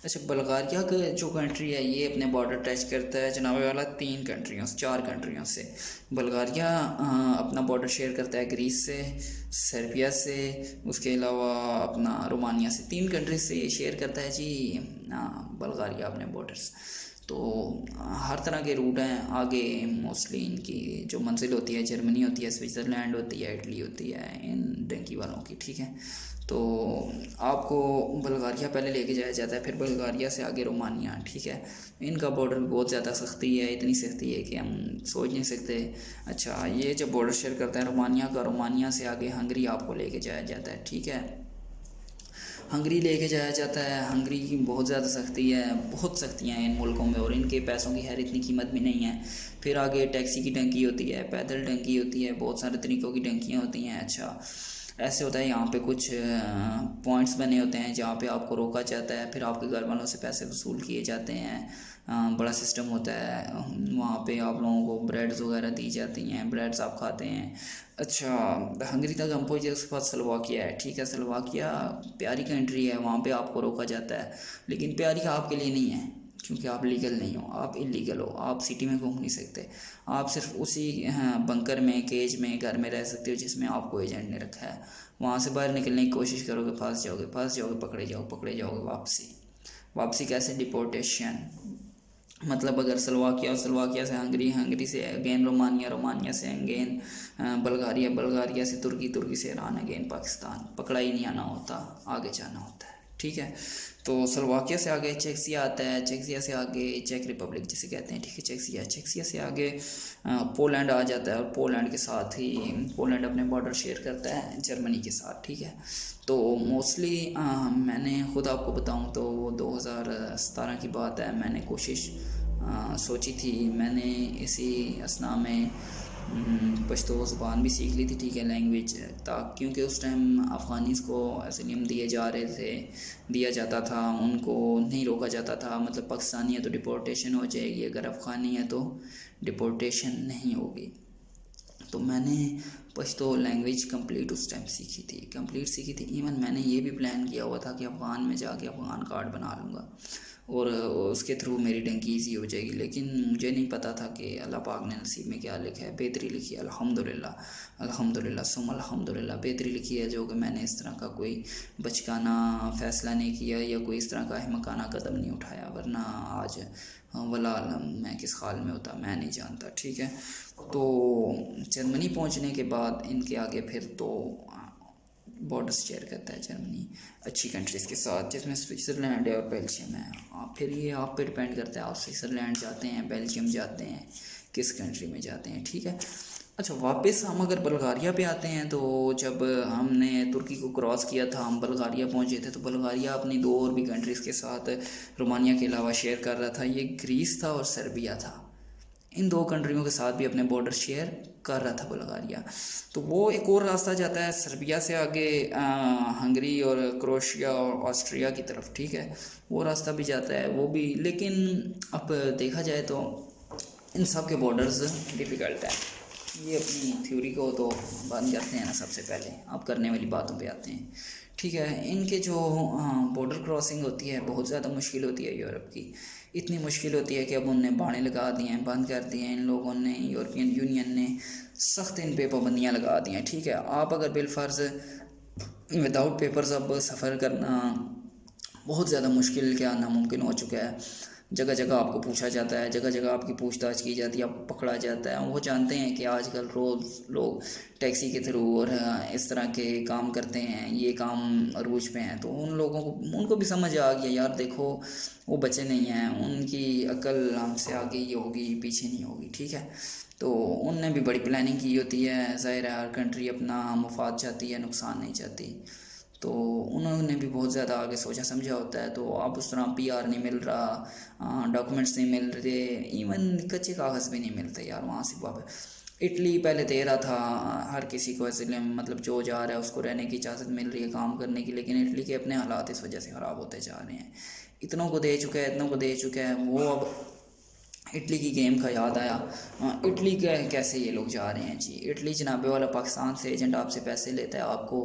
अच्छा, बुल्गारिया का जो कंट्री है ये अपने बॉर्डर टच करता है जनाब वाला 4 कंट्रियों से। बुल्गारिया अपना बॉर्डर शेयर करता है ग्रीस से, सर्बिया से, उसके अलावा अपना रोमानिया से, 3 कंट्री से ये शेयर करता है जी बुल्गारिया अपने बॉर्डर्स। तो हर तरह के रूट हैं आगे। मोस्टली इनकी जो मंजिल होती है जर्मनी होती है, स्विट्ज़रलैंड होती है, इटली होती है, इन डंकी वालों की। ठीक है, तो आपको बुल्गारिया पहले लेके जाया जाता है, फिर बुल्गारिया से आगे रोमानिया। ठीक है, इनका बॉर्डर भी बहुत ज़्यादा सख्ती है, इतनी सख्ती है कि हम सोच नहीं सकते। अच्छा, ये जब बॉर्डर शेयर करता है रोमानिया का, रोमानिया से आगे हंगरी आपको लेके जाया जाता है। ठीक है, हंगरी लेके जाया जाता है। हंगरी की बहुत ज़्यादा सख्ती है, बहुत सख्तियाँ हैं इन मुल्कों में, और इनके पैसों की खैर इतनी कीमत भी नहीं है। फिर आगे टैक्सी की टंकी होती है, पैदल टंकी होती है, बहुत सारे तरीक़ों की टंकियाँ होती हैं। अच्छा, ऐसे होता है यहाँ पे कुछ पॉइंट्स बने होते हैं जहाँ पे आपको रोका जाता है, फिर आपके घर वालों से पैसे वसूल किए जाते हैं। बड़ा सिस्टम होता है वहाँ पे, आप लोगों को ब्रेड्स वगैरह दी जाती हैं, ब्रेड्स आप खाते हैं। अच्छा, हंगरी तक हम पहुँचे, उसके बाद स्लोवाकिया है। ठीक है, स्लोवाकिया प्यारी कंट्री है, वहाँ पे आपको रोका जाता है, लेकिन प्यारी आपके लिए नहीं है क्योंकि आप लीगल नहीं हो, आप इलीगल हो, आप सिटी में घूम नहीं सकते। आप सिर्फ उसी बंकर में, केज में, घर में रह सकते हो जिसमें आपको एजेंट ने रखा है। वहाँ से बाहर निकलने की कोशिश करोगे, फंस जाओगे, पकड़े जाओगे। वापसी कैसे? डिपोर्टेशन। मतलब अगर स्लोवाकिया से हंगरी, हंगरी से अगेन रोमानिया, रोमानिया से अगेन बुल्गारिया, बुल्गारिया से तुर्की से ईरान, अगेन पाकिस्तान। पकड़ा ही नहीं आना होता, आगे जाना होता है। ठीक है, तो स्लोवाकिया से आगे चेक्सिया आता है, चेक्सिया से आगे चेक रिपब्लिक जिसे कहते हैं। ठीक है, चेक्सिया से आगे पोलैंड आ जाता है, और पोलैंड के साथ ही पोलैंड अपने बॉर्डर शेयर करता है जर्मनी के साथ। ठीक है, तो मोस्टली मैंने खुद आपको बताऊं तो 2017 की बात है, मैंने कोशिश सोची थी, मैंने इसी असना में पश्तो ज़ुबान भी सीख ली थी। ठीक है, लैंग्वेज क्योंकि उस टाइम अफ़गानीस को असलियम दिया जाता था, उनको नहीं रोका जाता था। मतलब पाकिस्तानी है तो डिपोर्टेशन हो जाएगी, अगर अफ़गानी है तो डिपोर्टेशन नहीं होगी। तो मैंने पश्तो लैंग्वेज कंप्लीट उस टाइम सीखी थी। इवन मैंने ये भी प्लान किया हुआ था कि अफ़गान में जाके अफ़गान कार्ड बना लूँगा और उसके थ्रू मेरी टंकी ईजी हो जाएगी, लेकिन मुझे नहीं पता था कि अल्लाह पाक ने नसीब में क्या लिखा है। बेहतरी लिखी है, अल्हम्दुलिल्लाह सुम अल्हम्दुलिल्लाह, बेहतरी लिखी है, जो कि मैंने इस तरह का कोई बचकाना फ़ैसला नहीं किया या कोई इस तरह का अहमकाना कदम नहीं उठाया, वरना आज वला मैं किस हाल में होता मैं नहीं जानता। ठीक है, तो जर्मनी पहुंचने के बाद इनके आगे फिर तो बॉर्डर शेयर करता है जर्मनी अच्छी कंट्रीज़ के साथ, जिसमें स्विट्ज़रलैंड है और बेल्जियम है। फिर ये आप पे डिपेंड करता है, आप स्विट्ज़रलैंड जाते हैं, बेल्जियम जाते हैं, किस कंट्री में जाते हैं। ठीक है, अच्छा, वापस हम अगर बुल्गारिया पे आते हैं, तो जब हमने तुर्की को क्रॉस किया था, हम बुल्गारिया पहुंचे थे, तो बुल्गारिया अपनी 2 और भी कंट्रीज़ के साथ रोमानिया के अलावा शेयर कर रहा था। ये ग्रीस था और सर्बिया था। इन 2 कंट्रियों के साथ भी अपने बॉर्डर शेयर कर रहा था बुल्गारिया। तो वो एक और रास्ता जाता है सर्बिया से आगे हंगरी और क्रोएशिया और ऑस्ट्रिया की तरफ, ठीक है, वो रास्ता भी जाता है वो भी। लेकिन अब देखा जाए तो इन सब के बॉर्डर्स डिफ़िकल्ट है। ये अपनी थ्योरी को तो बंद करते हैं ना, सबसे पहले अब करने वाली बातों पे आते हैं, ठीक है। इनके जो बॉर्डर क्रॉसिंग होती है बहुत ज़्यादा मुश्किल होती है यूरोप की। इतनी मुश्किल होती है कि अब उनने बाड़े लगा दिए हैं, बंद कर दिए हैं इन लोगों ने, यूरोपियन यूनियन ने सख्त इन पे पाबंदियाँ लगा दी हैं, ठीक है। आप अगर बिलफर्ज विदाउट पेपर्स अब सफ़र करना बहुत ज़्यादा मुश्किल क्या नामुमकिन हो चुका है। जगह जगह आपको पूछा जाता है, जगह जगह आपकी पूछताछ की जाती है, आपको पकड़ा जाता है। वो जानते हैं कि आजकल रोज़ लोग टैक्सी के थ्रू और इस तरह के काम करते हैं, ये काम अरूज पे हैं, तो उन लोगों को उनको भी समझ आ गया यार देखो वो बच्चे नहीं हैं, उनकी अकल हमसे आगे ही होगी पीछे नहीं होगी, ठीक है। तो उनने भी बड़ी प्लानिंग की होती है, ज़ाहिर है हर कंट्री अपना मुफाद चाहती है, नुकसान नहीं चाहती। तो उन्होंने भी बहुत ज़्यादा आगे सोचा समझा होता है। तो अब उस तरह पीआर नहीं मिल रहा, डॉक्यूमेंट्स नहीं मिल रहे, इवन कच्चे कागज़ भी नहीं मिलते यार वहाँ से। वापस इटली पहले दे रहा था हर किसी को असिलम, मतलब जो जा रहा है उसको रहने की इजाज़त मिल रही है, काम करने की, लेकिन इटली के अपने हालात इस वजह से ख़राब होते जा रहे हैं। इतनों को दे चुका है, इतनों को दे चुका है। वो अब इटली की गेम का याद आया, इटली के कैसे ये लोग जा रहे हैं जी। इटली जनाबे वाला पाकिस्तान से एजेंट आपसे पैसे लेता है, आपको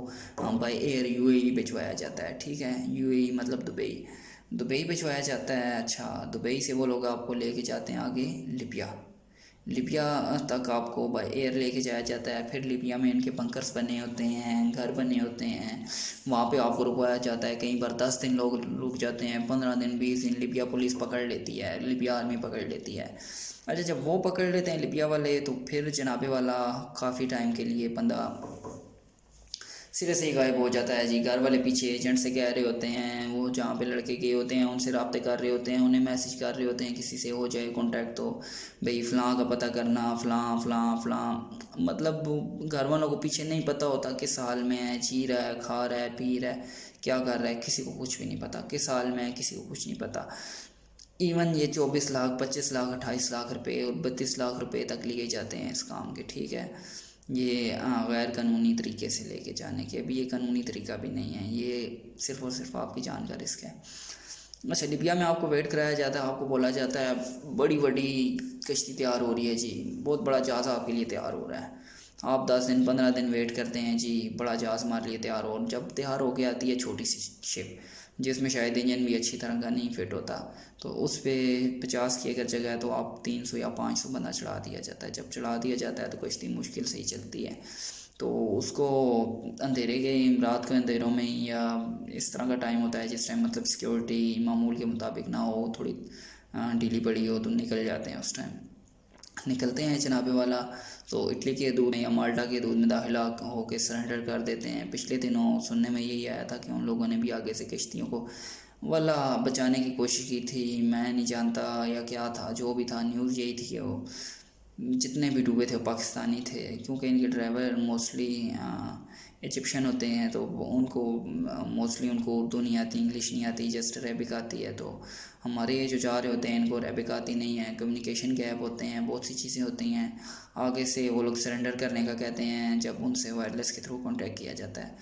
बाय एयर यूएई भिजवाया जाता है, ठीक है। यूएई मतलब दुबई भिजवाया जाता है। अच्छा, दुबई से वो लोग आपको लेके जाते हैं आगे लिबिया तक आपको बाय एयर लेके जाया जाता है। फिर लिबिया में इनके बंकर्स बने होते हैं, घर बने होते हैं, वहाँ पे आपको रुकवाया जाता है। कई बार 10 दिन लोग रुक जाते हैं, 15 दिन 20 दिन लिबिया पुलिस पकड़ लेती है, लिबिया आर्मी पकड़ लेती है। अच्छा, जब वो पकड़ लेते हैं लिबिया वाले, तो फिर जनाबे वाला काफ़ी टाइम के लिए बंदा सिरे से ही गायब हो जाता है जी। घर वाले पीछे एजेंट से कह रहे होते हैं, वो जहाँ पे लड़के गए होते हैं उनसे रब्ते कर रहे होते हैं, उन्हें मैसेज कर रहे होते हैं किसी से हो जाए कांटेक्ट तो भाई फ़लाँ का पता करना, फ़लाँ फ़लाँ फ़लाँ। मतलब घर वालों को पीछे नहीं पता होता किस हाल में है, जी रहा है, खा रहा है, पी रहा है, क्या कर रहा है, किसी को कुछ भी नहीं पता। किस हाल में है किसी को कुछ नहीं पता। इवन ये 24 लाख 25 लाख 28 लाख रुपए और 32 लाख रुपए तक लिए जाते हैं इस काम के, ठीक है। ये गैर कानूनी तरीके से लेके जाने के। अभी ये कानूनी तरीका भी नहीं है, ये सिर्फ़ और सिर्फ आपकी जान का रिस्क है। अच्छा, लिबिया में आपको वेट कराया जाता है, आपको बोला जाता है बड़ी बड़ी कश्ती तैयार हो रही है जी, बहुत बड़ा जहाज़ आपके लिए तैयार हो रहा है। आप 10 दिन 15 दिन वेट करते हैं जी, बड़ा जहाज़ हमारे लिए तैयार हो। जब तैयार हो के आती है छोटी सी शिप जिसमें शायद इंजन भी अच्छी तरह का नहीं फिट होता, तो उस पर 50 की अगर जगह है तो आप 300 या 500 बंदा चढ़ा दिया जाता है। जब चढ़ा दिया जाता है तो कश्ती मुश्किल से ही चलती है। तो उसको अंधेरे के रात के अंधेरों में या इस तरह का टाइम होता है जिस टाइम मतलब सिक्योरिटी मामूल के मुताबिक ना हो, थोड़ी ढीली पड़ी हो, तो निकल जाते हैं। उस टाइम निकलते हैं जनाबे वाला, तो इटली के दूध में या माल्टा के दूध में दाखिला होकर सरेंडर कर देते हैं। पिछले दिनों सुनने में यही आया था कि उन लोगों ने भी आगे से कश्तियों को वाला बचाने की कोशिश की थी। मैं नहीं जानता या क्या था, जो भी था न्यूज़ यही थी कि वो जितने भी डूबे थे वो पाकिस्तानी थे, क्योंकि इनके ड्राइवर मोस्टली इजिप्शियन होते हैं। तो उनको मोस्टली उनको उर्दू नहीं आती, इंग्लिश नहीं आती, जस्ट अरेबिक आती है। तो हमारे ये जो जा रहे होते हैं इनको अरेबिक आती नहीं है, कम्युनिकेशन गैप होते हैं, बहुत सी चीज़ें होती हैं। आगे से वो लोग सरेंडर करने का कहते हैं जब उनसे वायरलेस के थ्रू कांटेक्ट किया जाता है,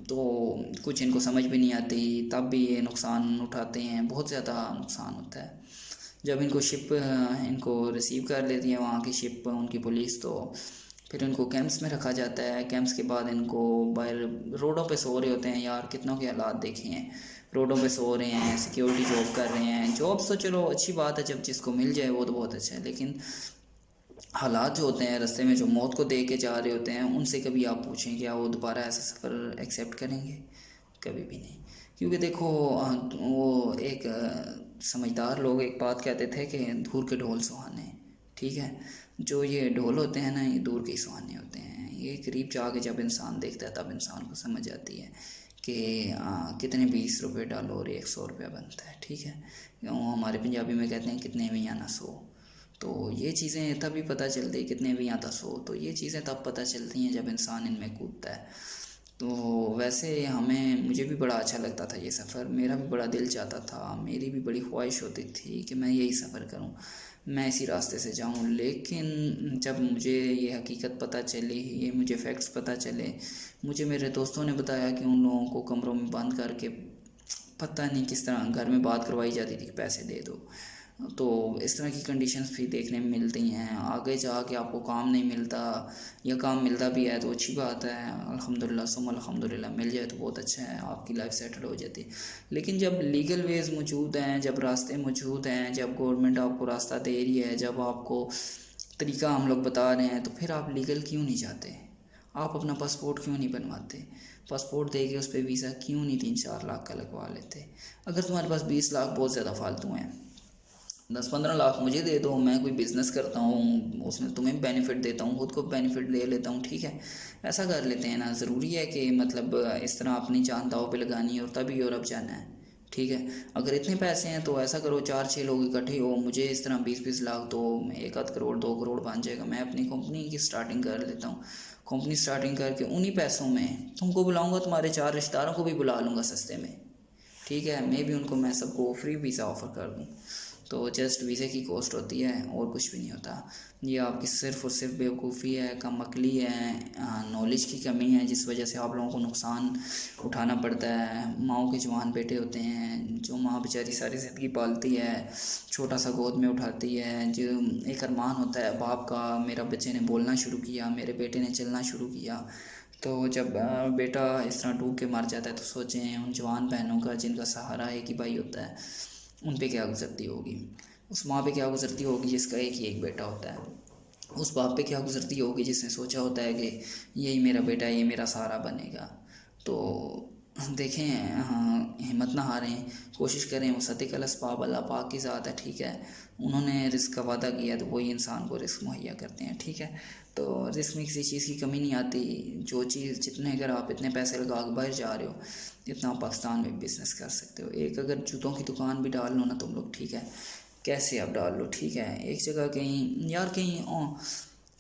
तो कुछ इनको समझ भी नहीं आती, तब भी ये नुकसान उठाते हैं, बहुत ज़्यादा नुकसान होता है। जब इनको शिप इनको रिसीव कर लेती है वहाँ की शिप उनकी पुलिस, तो फिर इनको कैंप्स में रखा जाता है। कैंप्स के बाद इनको बाहर रोडों पे सो रहे होते हैं यार, कितनों के हालात देखे हैं, रोडों पे सो रहे हैं, सिक्योरिटी जॉब कर रहे हैं। जॉब तो चलो अच्छी बात है, जब जिसको मिल जाए वो तो बहुत अच्छा है, लेकिन हालात जो होते हैं रास्ते में जो मौत को दे के जा रहे होते हैं, उनसे कभी आप पूछें क्या वो दोबारा ऐसा सफ़र एक्सेप्ट करेंगे? कभी भी नहीं। क्योंकि देखो वो एक समझदार लोग एक बात कहते थे कि दूर के ढोल सुहाने, ठीक है। जो ये ढोल होते हैं ना, ये दूर के ही सुहाने होते हैं। ये करीब जाके जब इंसान देखता है तब इंसान को समझ आती है कि कितने 20 रुपये डालो और 100 रुपया बनता है, ठीक है। हमारे पंजाबी में कहते हैं कितने भी आना 100। तो ये चीज़ें तभी पता चलती है, कितने भी आता 100। तो ये चीज़ें तब पता चलती हैं जब इंसान इनमें कूदता है। तो वैसे मुझे भी बड़ा अच्छा लगता था ये सफ़र, मेरा भी बड़ा दिल चाहता था, मेरी भी बड़ी ख्वाहिश होती थी कि मैं यही सफ़र करूं, मैं इसी रास्ते से जाऊं। लेकिन जब मुझे ये हकीकत पता चली, ये मुझे फैक्ट्स पता चले, मुझे मेरे दोस्तों ने बताया कि उन लोगों को कमरों में बंद करके पता नहीं किस तरह घर में बात करवाई जाती थी कि पैसे दे दो। तो इस तरह की कंडीशंस भी देखने में मिलती हैं। आगे जाके आपको काम नहीं मिलता, या काम मिलता भी है तो अच्छी बात है, अल्हम्दुलिल्लाह सुम्मा अल्हम्दुलिल्लाह, मिल जाए तो बहुत अच्छा है, आपकी लाइफ सेटल हो जाती है। लेकिन जब लीगल वेज मौजूद हैं, जब रास्ते मौजूद हैं, जब गवर्नमेंट आपको रास्ता दे रही है, जब आपको तरीका हम लोग बता रहे हैं, तो फिर आप लीगल क्यों नहीं जाते? आप अपना पासपोर्ट क्यों नहीं बनवाते? पासपोर्ट दे के उस पर वीज़ा क्यों नहीं 3-4 लाख का लगवा लेते? अगर तुम्हारे पास 20 लाख बहुत ज़्यादा फालतू हैं, 10-15 लाख मुझे दे दो, मैं कोई बिज़नेस करता हूँ, उसमें तुम्हें बेनिफिट देता हूँ, खुद को बेनिफिट ले लेता हूँ, ठीक है, ऐसा कर लेते हैं ना। ज़रूरी है कि मतलब इस तरह अपनी जान दाव पे लगानी है और तभी यूरोप जाना है, ठीक है। अगर इतने पैसे हैं तो ऐसा करो, 4-6 लोग इकट्ठे हो, मुझे इस तरह 20-20 लाख दो, 1-8 करोड़ 2 करोड़ बन जाएगा, मैं अपनी कंपनी की स्टार्टिंग कर लेता हूँ। कंपनी स्टार्टिंग करके उन्हीं पैसों में तुमको बुलाऊँगा, तुम्हारे 4 रिश्तेदारों को भी बुला लूँगा सस्ते में, ठीक है। मैं भी उनको, मैं सबको फ्री वीज़ा ऑफ़र कर दूँ। तो जस्ट वीज़े की कॉस्ट होती है और कुछ भी नहीं होता। ये आपकी सिर्फ़ और सिर्फ बेवकूफ़ी है, कम अक्ली है, नॉलेज की कमी है, जिस वजह से आप लोगों को नुकसान उठाना पड़ता है। माँओं के जवान बेटे होते हैं, जो माँ बेचारी सारी ज़िंदगी पालती है, छोटा सा गोद में उठाती है, जो एक अरमान होता है बाप का, मेरा बच्चे ने बोलना शुरू किया, मेरे बेटे ने चलना शुरू किया। तो जब बेटा इस तरह डूब के मर जाता है तो सोचें उन जवान बहनों का जिनका सहारा एक ही भाई होता है, उन पे क्या गुज़रती होगी, उस माँ पे क्या गुज़रती होगी जिसका एक ही एक बेटा होता है, उस बाप पे क्या गुज़रती होगी जिसने सोचा होता है कि यही मेरा बेटा है, ये मेरा सहारा बनेगा। तो देखें, हिम्मत ना हारें, कोशिश करें, वो सतिक अलस्बाब अल्लाह पाक की ज़ात है, ठीक है। उन्होंने रिस्क का वादा किया तो वही इंसान को रिस्क मुहैया करते हैं, ठीक है। तो रिस्क में किसी चीज़ की कमी नहीं आती। जो चीज़ जितने, अगर आप इतने पैसे लगा के बाहर जा रहे हो, इतना आप पाकिस्तान में बिज़नेस कर सकते हो। एक अगर जूतों की दुकान भी डाल लो ना तुम लोग, ठीक है, कैसे आप डाल लो, ठीक है, एक जगह कहीं यार, कहीं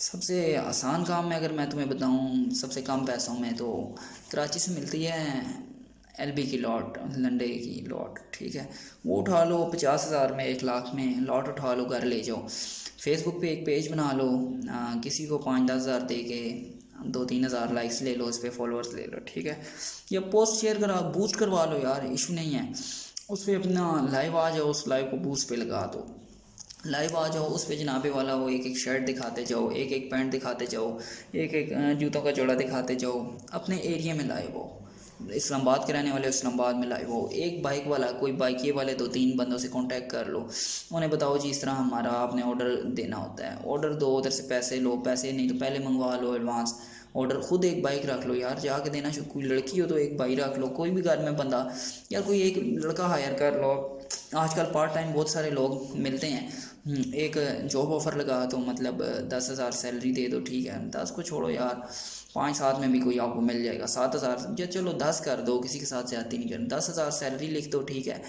सबसे आसान काम में अगर मैं तुम्हें बताऊं, सबसे कम पैसों में, तो कराची से मिलती है LB की लॉट, लंडे की लॉट, ठीक है, वो उठा लो 50,000 में, 1 लाख में लॉट उठा लो, घर ले जाओ, फेसबुक पे एक पेज बना लो, किसी को 5-10 हज़ार दे के 2-3 हज़ार लाइक्स ले लो, उस पर फॉलोअर्स ले लो, ठीक है, या पोस्ट शेयर करा, बूस्ट करवा लो यार, इशू नहीं है। उस पर अपना लाइव आ जाओ, उस लाइव को बूस्ट पे लगा दो, लाइव आ जाओ, उस पे जनाबे वाला वो एक एक शर्ट दिखाते जाओ, एक एक पैंट दिखाते जाओ, एक एक जूतों का जोड़ा दिखाते जाओ, अपने एरिया में लाइव हो, इस्लामाबाद के रहने वाले इस्लामाबाद में लाइव हो, एक बाइक वाला, कोई बाइकिए वाले 2-3 बंदों से कांटेक्ट कर लो, उन्हें बताओ जी इस तरह हमारा आपने ऑर्डर देना होता है, ऑर्डर दो, उधर से पैसे लो, पैसे नहीं तो पहले मंगवा लो एडवांस, ऑर्डर खुद एक बाइक रख लो यार, जाके देना शुरू, कोई लड़की हो तो एक बाइक रख लो, कोई भी घर में बंदा यार, कोई एक लड़का हायर कर लो। आजकल पार्ट टाइम बहुत सारे लोग मिलते हैं, एक जॉब ऑफ़र लगा तो मतलब 10,000 सैलरी दे दो, ठीक है, 10 को छोड़ो यार, 5-7 में भी कोई आपको मिल जाएगा, 7,000 या चलो 10 कर दो, किसी के साथ ज़्यादती नहीं करनी, 10,000 सैलरी लिख दो, ठीक है,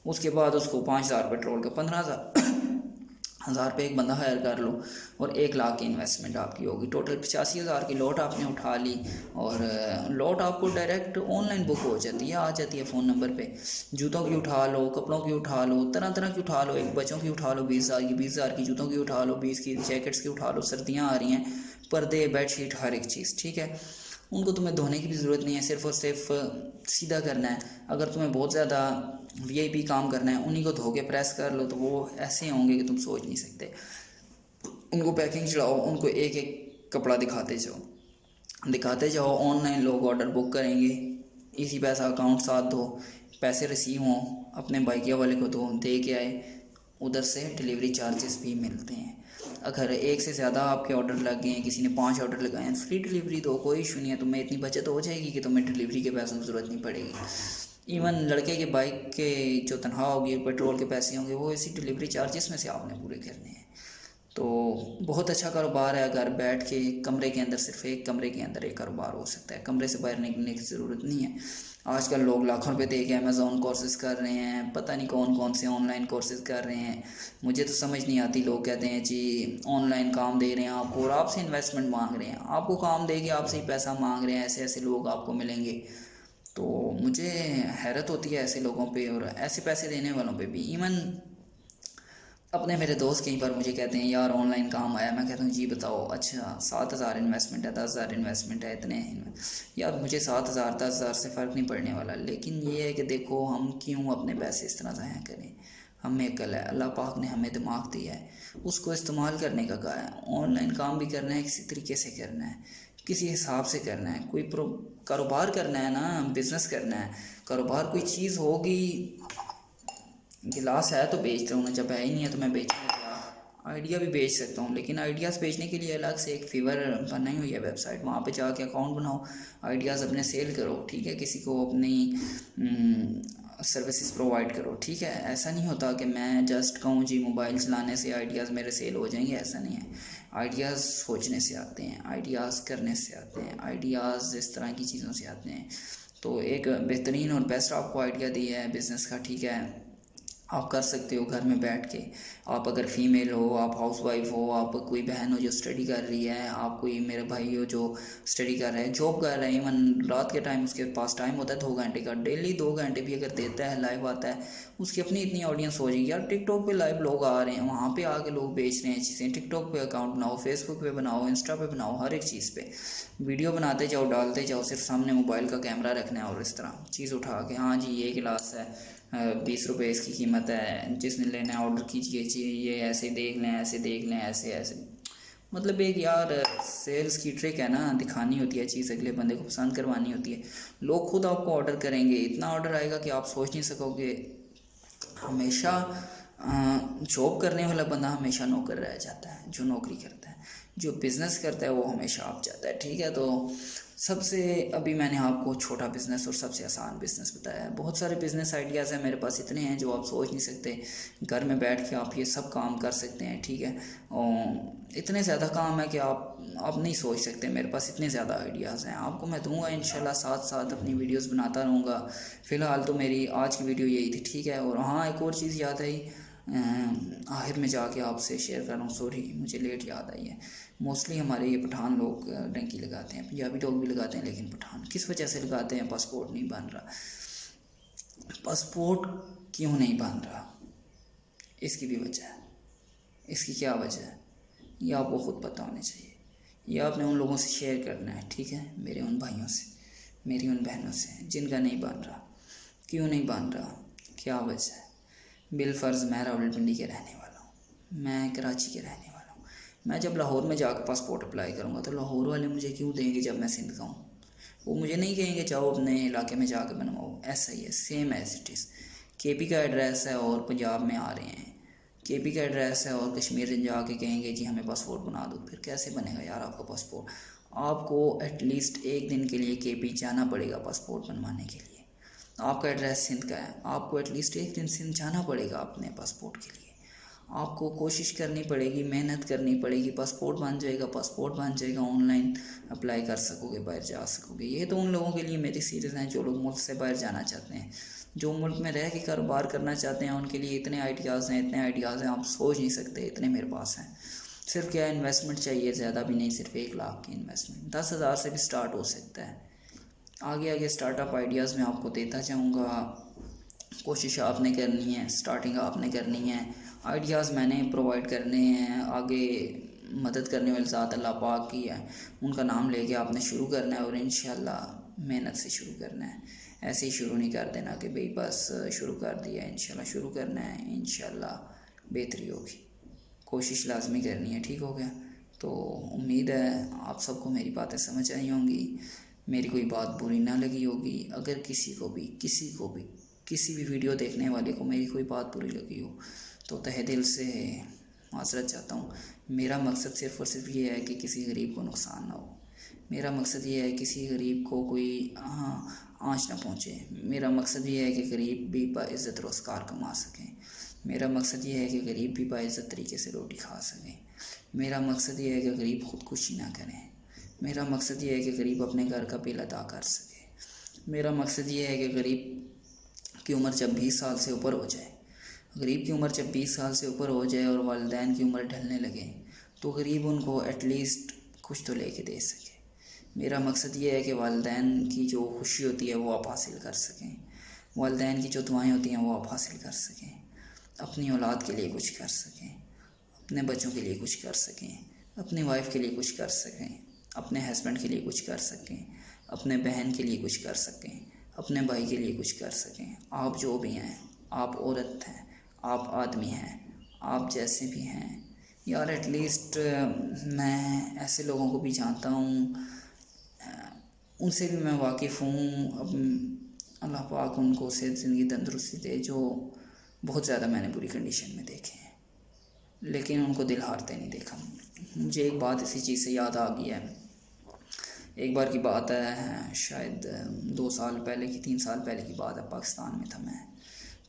उसके बाद उसको 5,000 पेट्रोल का, 15,000 पे एक बंदा हायर कर लो, और 1 लाख की इन्वेस्टमेंट आपकी होगी, टोटल 85,000 की लॉट आपने उठा ली, और लॉट आपको डायरेक्ट ऑनलाइन बुक हो जाती है, आ जाती है फ़ोन नंबर पे। जूतों की उठा लो, कपड़ों की उठा लो, तरह तरह की उठा लो, एक बच्चों की उठा लो 20,000 की, 20,000 की जूतों की उठा लो, 20 की जैकेट्स की उठा लो, सर्दियाँ आ रही हैं, पर्दे, बेडशीट, हर एक चीज़, ठीक है। उनको तुम्हें धोने की भी ज़रूरत नहीं है, सिर्फ़ और सिर्फ सीधा करना है। अगर तुम्हें बहुत ज़्यादा VIP काम करना है, उन्हीं को धो के प्रेस कर लो, तो वो ऐसे होंगे कि तुम सोच नहीं सकते। उनको पैकिंग चढ़ाओ, उनको एक एक कपड़ा दिखाते जाओ, ऑनलाइन लोग ऑर्डर बुक करेंगे, इसी पैसा अकाउंट साथ दो, पैसे रिसीव हों, अपने बाइकिया वाले को दो, दे के आए, उधर से डिलीवरी चार्जेस भी मिलते हैं। अगर एक से ज़्यादा आपके ऑर्डर लग गए हैं, किसी ने 5 ऑर्डर लगाए हैं, फ्री डिलीवरी दो, कोई इशू नहीं है, तुम्हें इतनी बचत हो जाएगी कि तुम्हें डिलीवरी के पैसों की ज़रूरत नहीं पड़ेगी। इवन लड़के के बाइक के जो तनख्वाह होगी, पेट्रोल के पैसे होंगे, वो इसी डिलीवरी चार्जेस में से आपने पूरे करने हैं। तो बहुत अच्छा कारोबार है। घर बैठ के कमरे के अंदर, सिर्फ एक कमरे के अंदर एक कारोबार हो सकता है, कमरे से बाहर निकलने की ज़रूरत नहीं है। आजकल लोग लाखों रुपए दे के अमेज़ॉन कोर्सेज़ कर रहे हैं, पता नहीं कौन कौन से ऑनलाइन कोर्सेज़ कर रहे हैं, मुझे तो समझ नहीं आती। लोग कहते हैं जी ऑनलाइन काम दे रहे हैं आपको और आपसे इन्वेस्टमेंट मांग रहे हैं, आपको काम दे के आपसे ही पैसा मांग रहे हैं, ऐसे ऐसे लोग आपको मिलेंगे। तो मुझे हैरत होती है ऐसे लोगों पे और ऐसे पैसे देने वालों पे भी। इवन अपने मेरे दोस्त कई बार मुझे कहते हैं यार ऑनलाइन काम आया, मैं कहता हूँ जी बताओ, अच्छा 7,000 इन्वेस्टमेंट है, 10,000 इन्वेस्टमेंट है, इतने यार मुझे 7,000 10,000 से फ़र्क नहीं पड़ने वाला। लेकिन ये है कि देखो हम क्यों अपने पैसे इस तरह ज़ाया करें। हमें अकल है, अल्लाह पाक ने हमें दिमाग दिया है, उसको इस्तेमाल करने का कहा है। ऑनलाइन काम भी करना है, किसी तरीके से करना है, किसी हिसाब से करना है। कोई कारोबार करना है ना, बिज़नेस करना है। कारोबार कोई चीज़ होगी, गिलास है तो बेच रहा हूँ ना, जब है ही नहीं है तो मैं बेचूँगा क्या। आइडिया भी बेच सकता हूँ, लेकिन आइडियाज़ बेचने के लिए अलग से एक फीवर बनाई हुई है वेबसाइट, वहाँ पे जाके अकाउंट बनाओ, आइडियाज़ अपने सेल करो, ठीक है, किसी को अपनी सर्विसेज प्रोवाइड करो, ठीक है। ऐसा नहीं होता कि मैं जस्ट कहूँ जी मोबाइल चलाने से आइडियाज़ मेरे सेल हो जाएंगे, ऐसा नहीं है। आइडियाज़ सोचने से आते हैं, आइडियाज़ करने से आते हैं, आइडियाज़ इस तरह की चीज़ों से आते हैं। तो एक बेहतरीन और बेस्ट आपको आइडिया दिया है बिज़नेस का, ठीक है, आप कर सकते हो घर में बैठ के। आप अगर फीमेल हो, आप हाउसवाइफ हो, आप कोई बहन हो जो स्टडी कर रही है, आप कोई मेरे भाई हो जो स्टडी कर रहे हैं, जॉब कर रहे हैं, इवन रात के टाइम उसके पास टाइम होता है 2 घंटे का, डेली 2 घंटे भी अगर देता है, लाइव आता है, उसकी अपनी इतनी ऑडियंस हो जाएगी यार। टिकटॉक पे लाइव लोग आ रहे हैं, वहाँ पे आके लोग बेच रहे हैं चीज़ें। टिकटॉक पे अकाउंट बनाओ, फेसबुक पे बनाओ, इंस्टा पे बनाओ, हर एक चीज़ पे वीडियो बनाते जाओ, डालते जाओ, सिर्फ सामने मोबाइल का कैमरा रखना है और इस तरह चीज़ उठा के, हाँ जी ये गिलास है 20 रुपये इसकी कीमत है, जिसने लेना है ऑर्डर कीजिए जी, ये ऐसे देख लें, ऐसे देख लें, ऐसे ऐसे। मतलब एक यार सेल्स की ट्रिक है ना, दिखानी होती है चीज़, अगले बंदे को पसंद करवानी होती है। लोग खुद आपको ऑर्डर करेंगे, इतना ऑर्डर आएगा कि आप सोच नहीं सकोगे। हमेशा जॉब करने वाला बंदा हमेशा नौकर रह जाता है, जो नौकरी करता है। जो बिज़नेस करता है वो हमेशा आप जाता है, ठीक है। तो सबसे अभी मैंने आपको छोटा बिज़नेस और सबसे आसान बिज़नेस बताया है। बहुत सारे बिज़नेस आइडियाज़ हैं मेरे पास, इतने हैं जो आप सोच नहीं सकते। घर में बैठ के आप ये सब काम कर सकते हैं, ठीक है। और इतने ज़्यादा काम है कि आप नहीं सोच सकते। मेरे पास इतने ज़्यादा आइडियाज़ हैं, आपको मैं दूंगा इंशाल्लाह, साथ साथ अपनी वीडियोस बनाता रहूँगा। फ़िलहाल तो मेरी आज की वीडियो यही थी, ठीक है। और हाँ, एक और चीज़ याद आई, आखिर में जाके आपसे शेयर कर रहा हूँ, सॉरी मुझे लेट याद आई है। मोस्टली हमारे ये पठान लोग डंकी लगाते हैं, पंजाबी लोग भी लगाते हैं, लेकिन पठान किस वजह से लगाते हैं? पासपोर्ट नहीं बन रहा। पासपोर्ट क्यों नहीं बन रहा, इसकी भी वजह है। इसकी क्या वजह है ये आपको ख़ुद पता होनी चाहिए। ये आपने उन लोगों से शेयर करना है, ठीक है, मेरे उन भाइयों से, मेरी उन बहनों से जिनका नहीं बन रहा। क्यों नहीं बन रहा, क्या वजह है? बिलफ़र्ज़ मैं रावलपिंडी के रहने वाला हूँ, मैं कराची के रहने वाला हूँ। मैं जब लाहौर में जाकर पासपोर्ट अप्लाई करूँगा तो लाहौर वाले मुझे क्यों देंगे जब मैं सिंध का हूँ? वो मुझे नहीं कहेंगे जाओ अपने इलाके में जाकर बनवाओ। ऐसा ही है, same as it is. KP का एड्रेस है और पंजाब में आ रहे हैं, केपी का एड्रेस है और कश्मीर जाके कहेंगे जी हमें पासपोर्ट बना दो, फिर कैसे बनेगा यार आपका पासपोर्ट? आपको एटलीस्ट एक दिन के लिए केपी जाना पड़ेगा पासपोर्ट बनवाने के लिए। आपका एड्रेस सिंध का है, आपको एटलीस्ट एक दिन सिंध जाना पड़ेगा अपने पासपोर्ट के लिए। आपको कोशिश करनी पड़ेगी, मेहनत करनी पड़ेगी, पासपोर्ट बन जाएगा, पासपोर्ट बन जाएगा, ऑनलाइन अप्लाई कर सकोगे, बाहर जा सकोगे। ये तो उन लोगों के लिए मेरी सीरीज़ हैं जो लोग मुल्क से बाहर जाना चाहते हैं। जो मुल्क में रह के कारोबार करना चाहते हैं उनके लिए इतने आइडियाज़ हैं, इतने आइडियाज़ हैं, आप सोच नहीं सकते, इतने मेरे पास हैं। सिर्फ क्या इन्वेस्टमेंट चाहिए, ज़्यादा भी नहीं, सिर्फ 1 लाख की इन्वेस्टमेंट, 10,000 से भी स्टार्ट हो सकता है। आगे आगे स्टार्टअप आइडियाज़ में आपको देता जाऊँगा। कोशिश आपने करनी है, स्टार्टिंग आपने करनी है, आइडियाज़ मैंने प्रोवाइड करने हैं। आगे मदद करने वाले ज़ात अल्लाह पाक की है, उनका नाम लेके आपने शुरू करना है और इंशाल्लाह मेहनत से शुरू करना है। ऐसे ही शुरू नहीं कर देना कि भाई बस शुरू कर दिया, इंशाल्लाह शुरू करना है, इंशाल्लाह बेहतरी होगी। कोशिश लाजमी करनी है, ठीक हो गया। तो उम्मीद है आप सबको मेरी बातें समझ आई होंगी, मेरी कोई बात बुरी ना लगी होगी। अगर किसी भी वीडियो देखने वाले को मेरी कोई बात बुरी लगी हो तो तहे दिल से माज़रत चाहता हूँ। मेरा मकसद सिर्फ़ और सिर्फ ये है कि किसी गरीब को नुकसान ना हो। मेरा मकसद ये है किसी गरीब को कोई आँच ना पहुँचे। मेरा मकसद ये है कि गरीब भी बाइज़्ज़त रोज़गार कमा सकें। मेरा मकसद ये है कि गरीब भी बाइज़्ज़त तरीके से रोटी खा सकें। मेरा मकसद ये है कि गरीब ख़ुदकुशी ना करें। मेरा मकसद ये है कि गरीब अपने घर का बिल अदा कर सके। मेरा मकसद ये है कि गरीब की उम्र जब 20 साल से ऊपर हो जाए, गरीब की उम्र जब 20 साल से ऊपर हो जाए और वालिदैन की उम्र ढलने लगे, तो गरीब उनको एटलीस्ट कुछ तो लेके दे सके। मेरा मकसद ये है कि वालिदैन की जो खुशी होती है वो आप हासिल कर सकें, वालिदैन की जो दुआएं होती हैं वो आप हासिल कर सकें, अपनी औलाद के लिए कुछ कर सकें, अपने बच्चों के लिए कुछ कर सकें, अपनी वाइफ के लिए कुछ कर सकें, अपने हस्बैंड के लिए कुछ कर सकें, अपने बहन के लिए कुछ कर सकें, अपने भाई के लिए कुछ कर सकें। आप जो भी हैं, आप औरत हैं, आप आदमी हैं, आप जैसे भी हैं यार, एटलीस्ट मैं ऐसे लोगों को भी जानता हूँ, उनसे भी मैं वाकिफ़ हूँ। अब अल्लाह पाक उनको सेहत ज़िंदगी तंदुरुस्ती दे, जो बहुत ज़्यादा मैंने बुरी कंडीशन में देखे हैं, लेकिन उनको दिल हारते नहीं देखा। मुझे एक बात इसी चीज़ से याद आ गई है। एक बार की बात है, शायद 2 साल पहले की 3 साल पहले की बात है। पाकिस्तान में था मैं,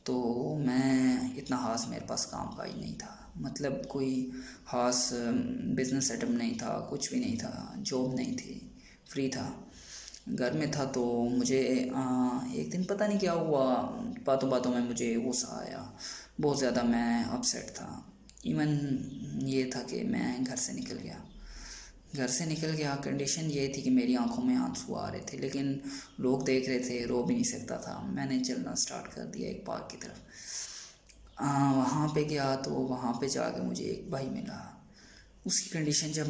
तो मैं इतना ख़ास मेरे पास काम काज नहीं था, मतलब कोई ख़ास बिज़नेस सेटअप नहीं था, कुछ भी नहीं था, जॉब नहीं थी, फ्री था, घर में था। तो मुझे एक दिन पता नहीं क्या हुआ, बातों बातों में मुझे गुस्सा आया, बहुत ज़्यादा मैं अपसेट था। इवन ये था कि मैं घर से निकल गया। कंडीशन ये थी कि मेरी आंखों में आंसू आ रहे थे, लेकिन लोग देख रहे थे, रो भी नहीं सकता था। मैंने चलना स्टार्ट कर दिया एक पार्क की तरफ। वहाँ पे गया तो वहाँ पे जाके मुझे एक भाई मिला। उसकी कंडीशन जब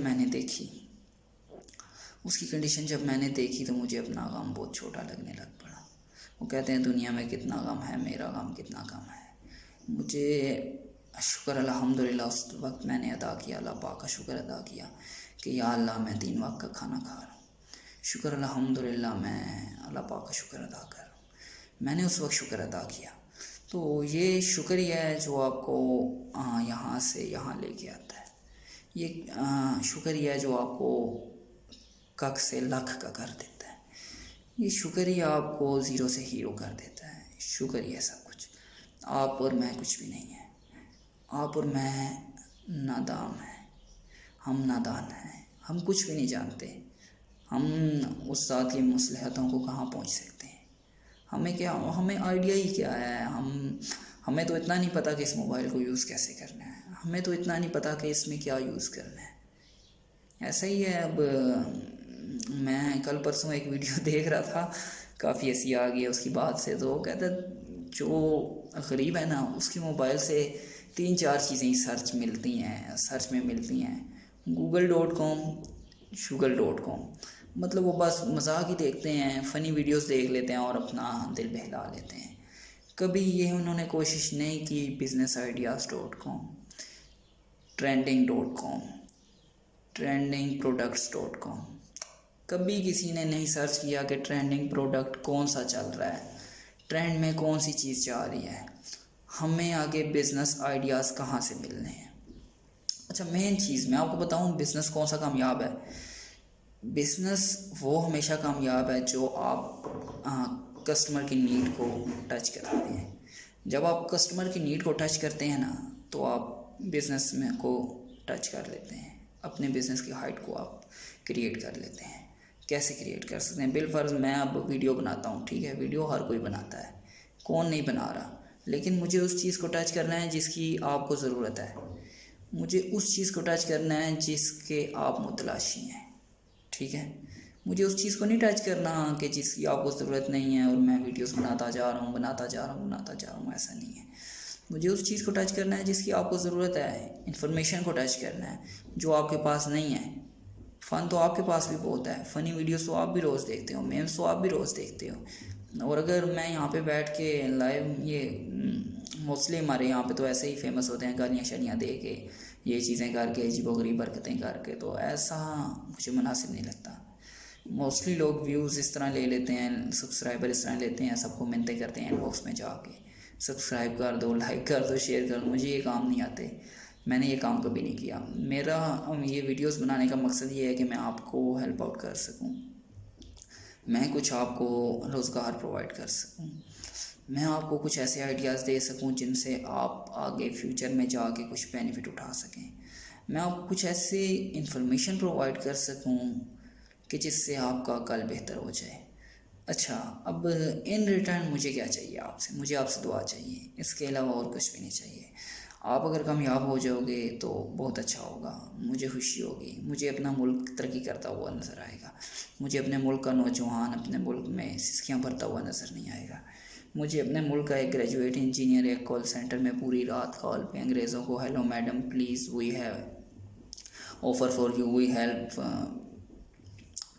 मैंने देखी तो मुझे अपना गम बहुत छोटा लगने लग पड़ा। वो कहते हैं दुनिया में कितना गम है, मेरा गम कितना कम है। मुझे शुक्र अल्हम्दुलिल्लाह उस वक्त मैंने अदा किया, अल्लाह पाक का शुक्र अदा किया कि या अल्लाह मैं 3 वक्त का खाना खा रहा हूँ। शुक्र अल्हम्दुलिल्लाह, मैं अल्लाह पाक का शुक्र अदा कर रहा हूँ। मैंने उस वक्त शुक्र अदा किया। तो ये शुक्र ही है जो आपको यहाँ से यहाँ लेके आता है। ये शुक्र ही है जो आपको कख से लख का कर देता है। ये शुक्र ही आपको ज़ीरो से हीरो कर देता है। शुक्र ही है सब कुछ। आप और मैं कुछ भी नहीं है। आप और मैं नादान हैं, हम नादान हैं, हम कुछ भी नहीं जानते। हम उस साथ की मसलहतों को कहाँ पहुँच सकते हैं? हमें आइडिया ही क्या है? हमें तो इतना नहीं पता कि इस मोबाइल को यूज़ कैसे करना है, हमें तो इतना नहीं पता कि इसमें क्या यूज़ करना है। ऐसा ही है। अब मैं कल परसों एक वीडियो देख रहा था, काफ़ी हंसी आ गई उसकी बात से। तो कहता जो गरीब है ना, उसकी मोबाइल से 3-4 चीज़ें ही सर्च में मिलती हैं, google.com, शुगल.com। मतलब वो बस मजाक ही देखते हैं, फ़नी वीडियोस देख लेते हैं और अपना दिल बहला लेते हैं। कभी ये उन्होंने कोशिश नहीं की businessideas.com, trending.com, trendingproducts.com। कभी किसी ने नहीं सर्च किया कि ट्रेंडिंग प्रोडक्ट कौन सा चल रहा है, ट्रेंड में कौन सी चीज़ जा रही है, हमें आगे बिज़नेस आइडियाज़ कहाँ से मिलने हैं। अच्छा, मेन चीज़ मैं आपको बताऊँ, बिज़नेस कौन सा कामयाब है। बिज़नेस वो हमेशा कामयाब है जो आप कस्टमर की नीड को टच कराते हैं। जब आप कस्टमर की नीड को टच करते हैं ना, तो आप बिज़नेस में को टच कर लेते हैं, अपने बिज़नेस की हाइट को आप क्रिएट कर लेते हैं। कैसे क्रिएट कर सकते हैं? बिलफर्ज मैं अब वीडियो बनाता हूँ, ठीक है, वीडियो हर कोई बनाता है, कौन नहीं बना रहा, लेकिन मुझे उस चीज़ को टच करना है जिसकी आपको ज़रूरत है। मुझे उस चीज़ को टच करना है जिसके आप मुतलाशी हैं, ठीक है। मुझे उस चीज़ को नहीं टच करना कि जिसकी आपको ज़रूरत नहीं है और मैं वीडियोस बनाता जा रहा हूँ, ऐसा नहीं है। मुझे उस चीज़ को टच करना है जिसकी आपको ज़रूरत है, इन्फॉर्मेशन को टच करना है जो आपके पास नहीं है। फ़न तो आपके पास भी बहुत है, फ़नी वीडियोस तो आप भी रोज़ देखते हो, मेम्स तो आप भी रोज़ देखते हो। और अगर मैं यहाँ पे बैठ के लाइव, ये मोस्टली हमारे यहाँ पे तो ऐसे ही फेमस होते हैं, गालियाँ शालियाँ दे के, ये चीज़ें करके, अजीबोगरीब हरकतें करके, तो ऐसा मुझे मुनासिब नहीं लगता। मोस्टली लोग व्यूज़ इस तरह ले लेते हैं, सब्सक्राइबर इस तरह लेते हैं, सबको मिन्नतें करते हैं इनबॉक्स में जाके, सब्सक्राइब कर दो, लाइक कर दो, शेयर कर दो। मुझे ये काम नहीं आते, मैंने ये काम कभी नहीं किया। मेरा ये वीडियोस बनाने का मकसद ये है कि मैं आपको हेल्प आउट कर सकूं, मैं कुछ आपको रोज़गार प्रोवाइड कर सकूं, मैं आपको कुछ ऐसे आइडियाज़ दे सकूं जिनसे आप आगे फ्यूचर में जाके कुछ बेनिफिट उठा सकें। मैं आपको कुछ ऐसे इन्फॉर्मेशन प्रोवाइड कर सकूं कि जिससे आपका कल बेहतर हो जाए। अच्छा, अब इन रिटर्न मुझे क्या चाहिए आपसे? मुझे आपसे दुआ चाहिए, इसके अलावा और कुछ भी नहीं चाहिए। आप अगर कामयाब हो जाओगे तो बहुत अच्छा होगा, मुझे खुशी होगी, मुझे अपना मुल्क तरक्की करता हुआ नज़र आएगा, मुझे अपने मुल्क का नौजवान अपने मुल्क में सिसकियाँ भरता हुआ नज़र नहीं आएगा, मुझे अपने मुल्क का एक ग्रेजुएट इंजीनियर एक कॉल सेंटर में पूरी रात कॉल पे अंग्रेज़ों को hello madam please we have offer for you, we help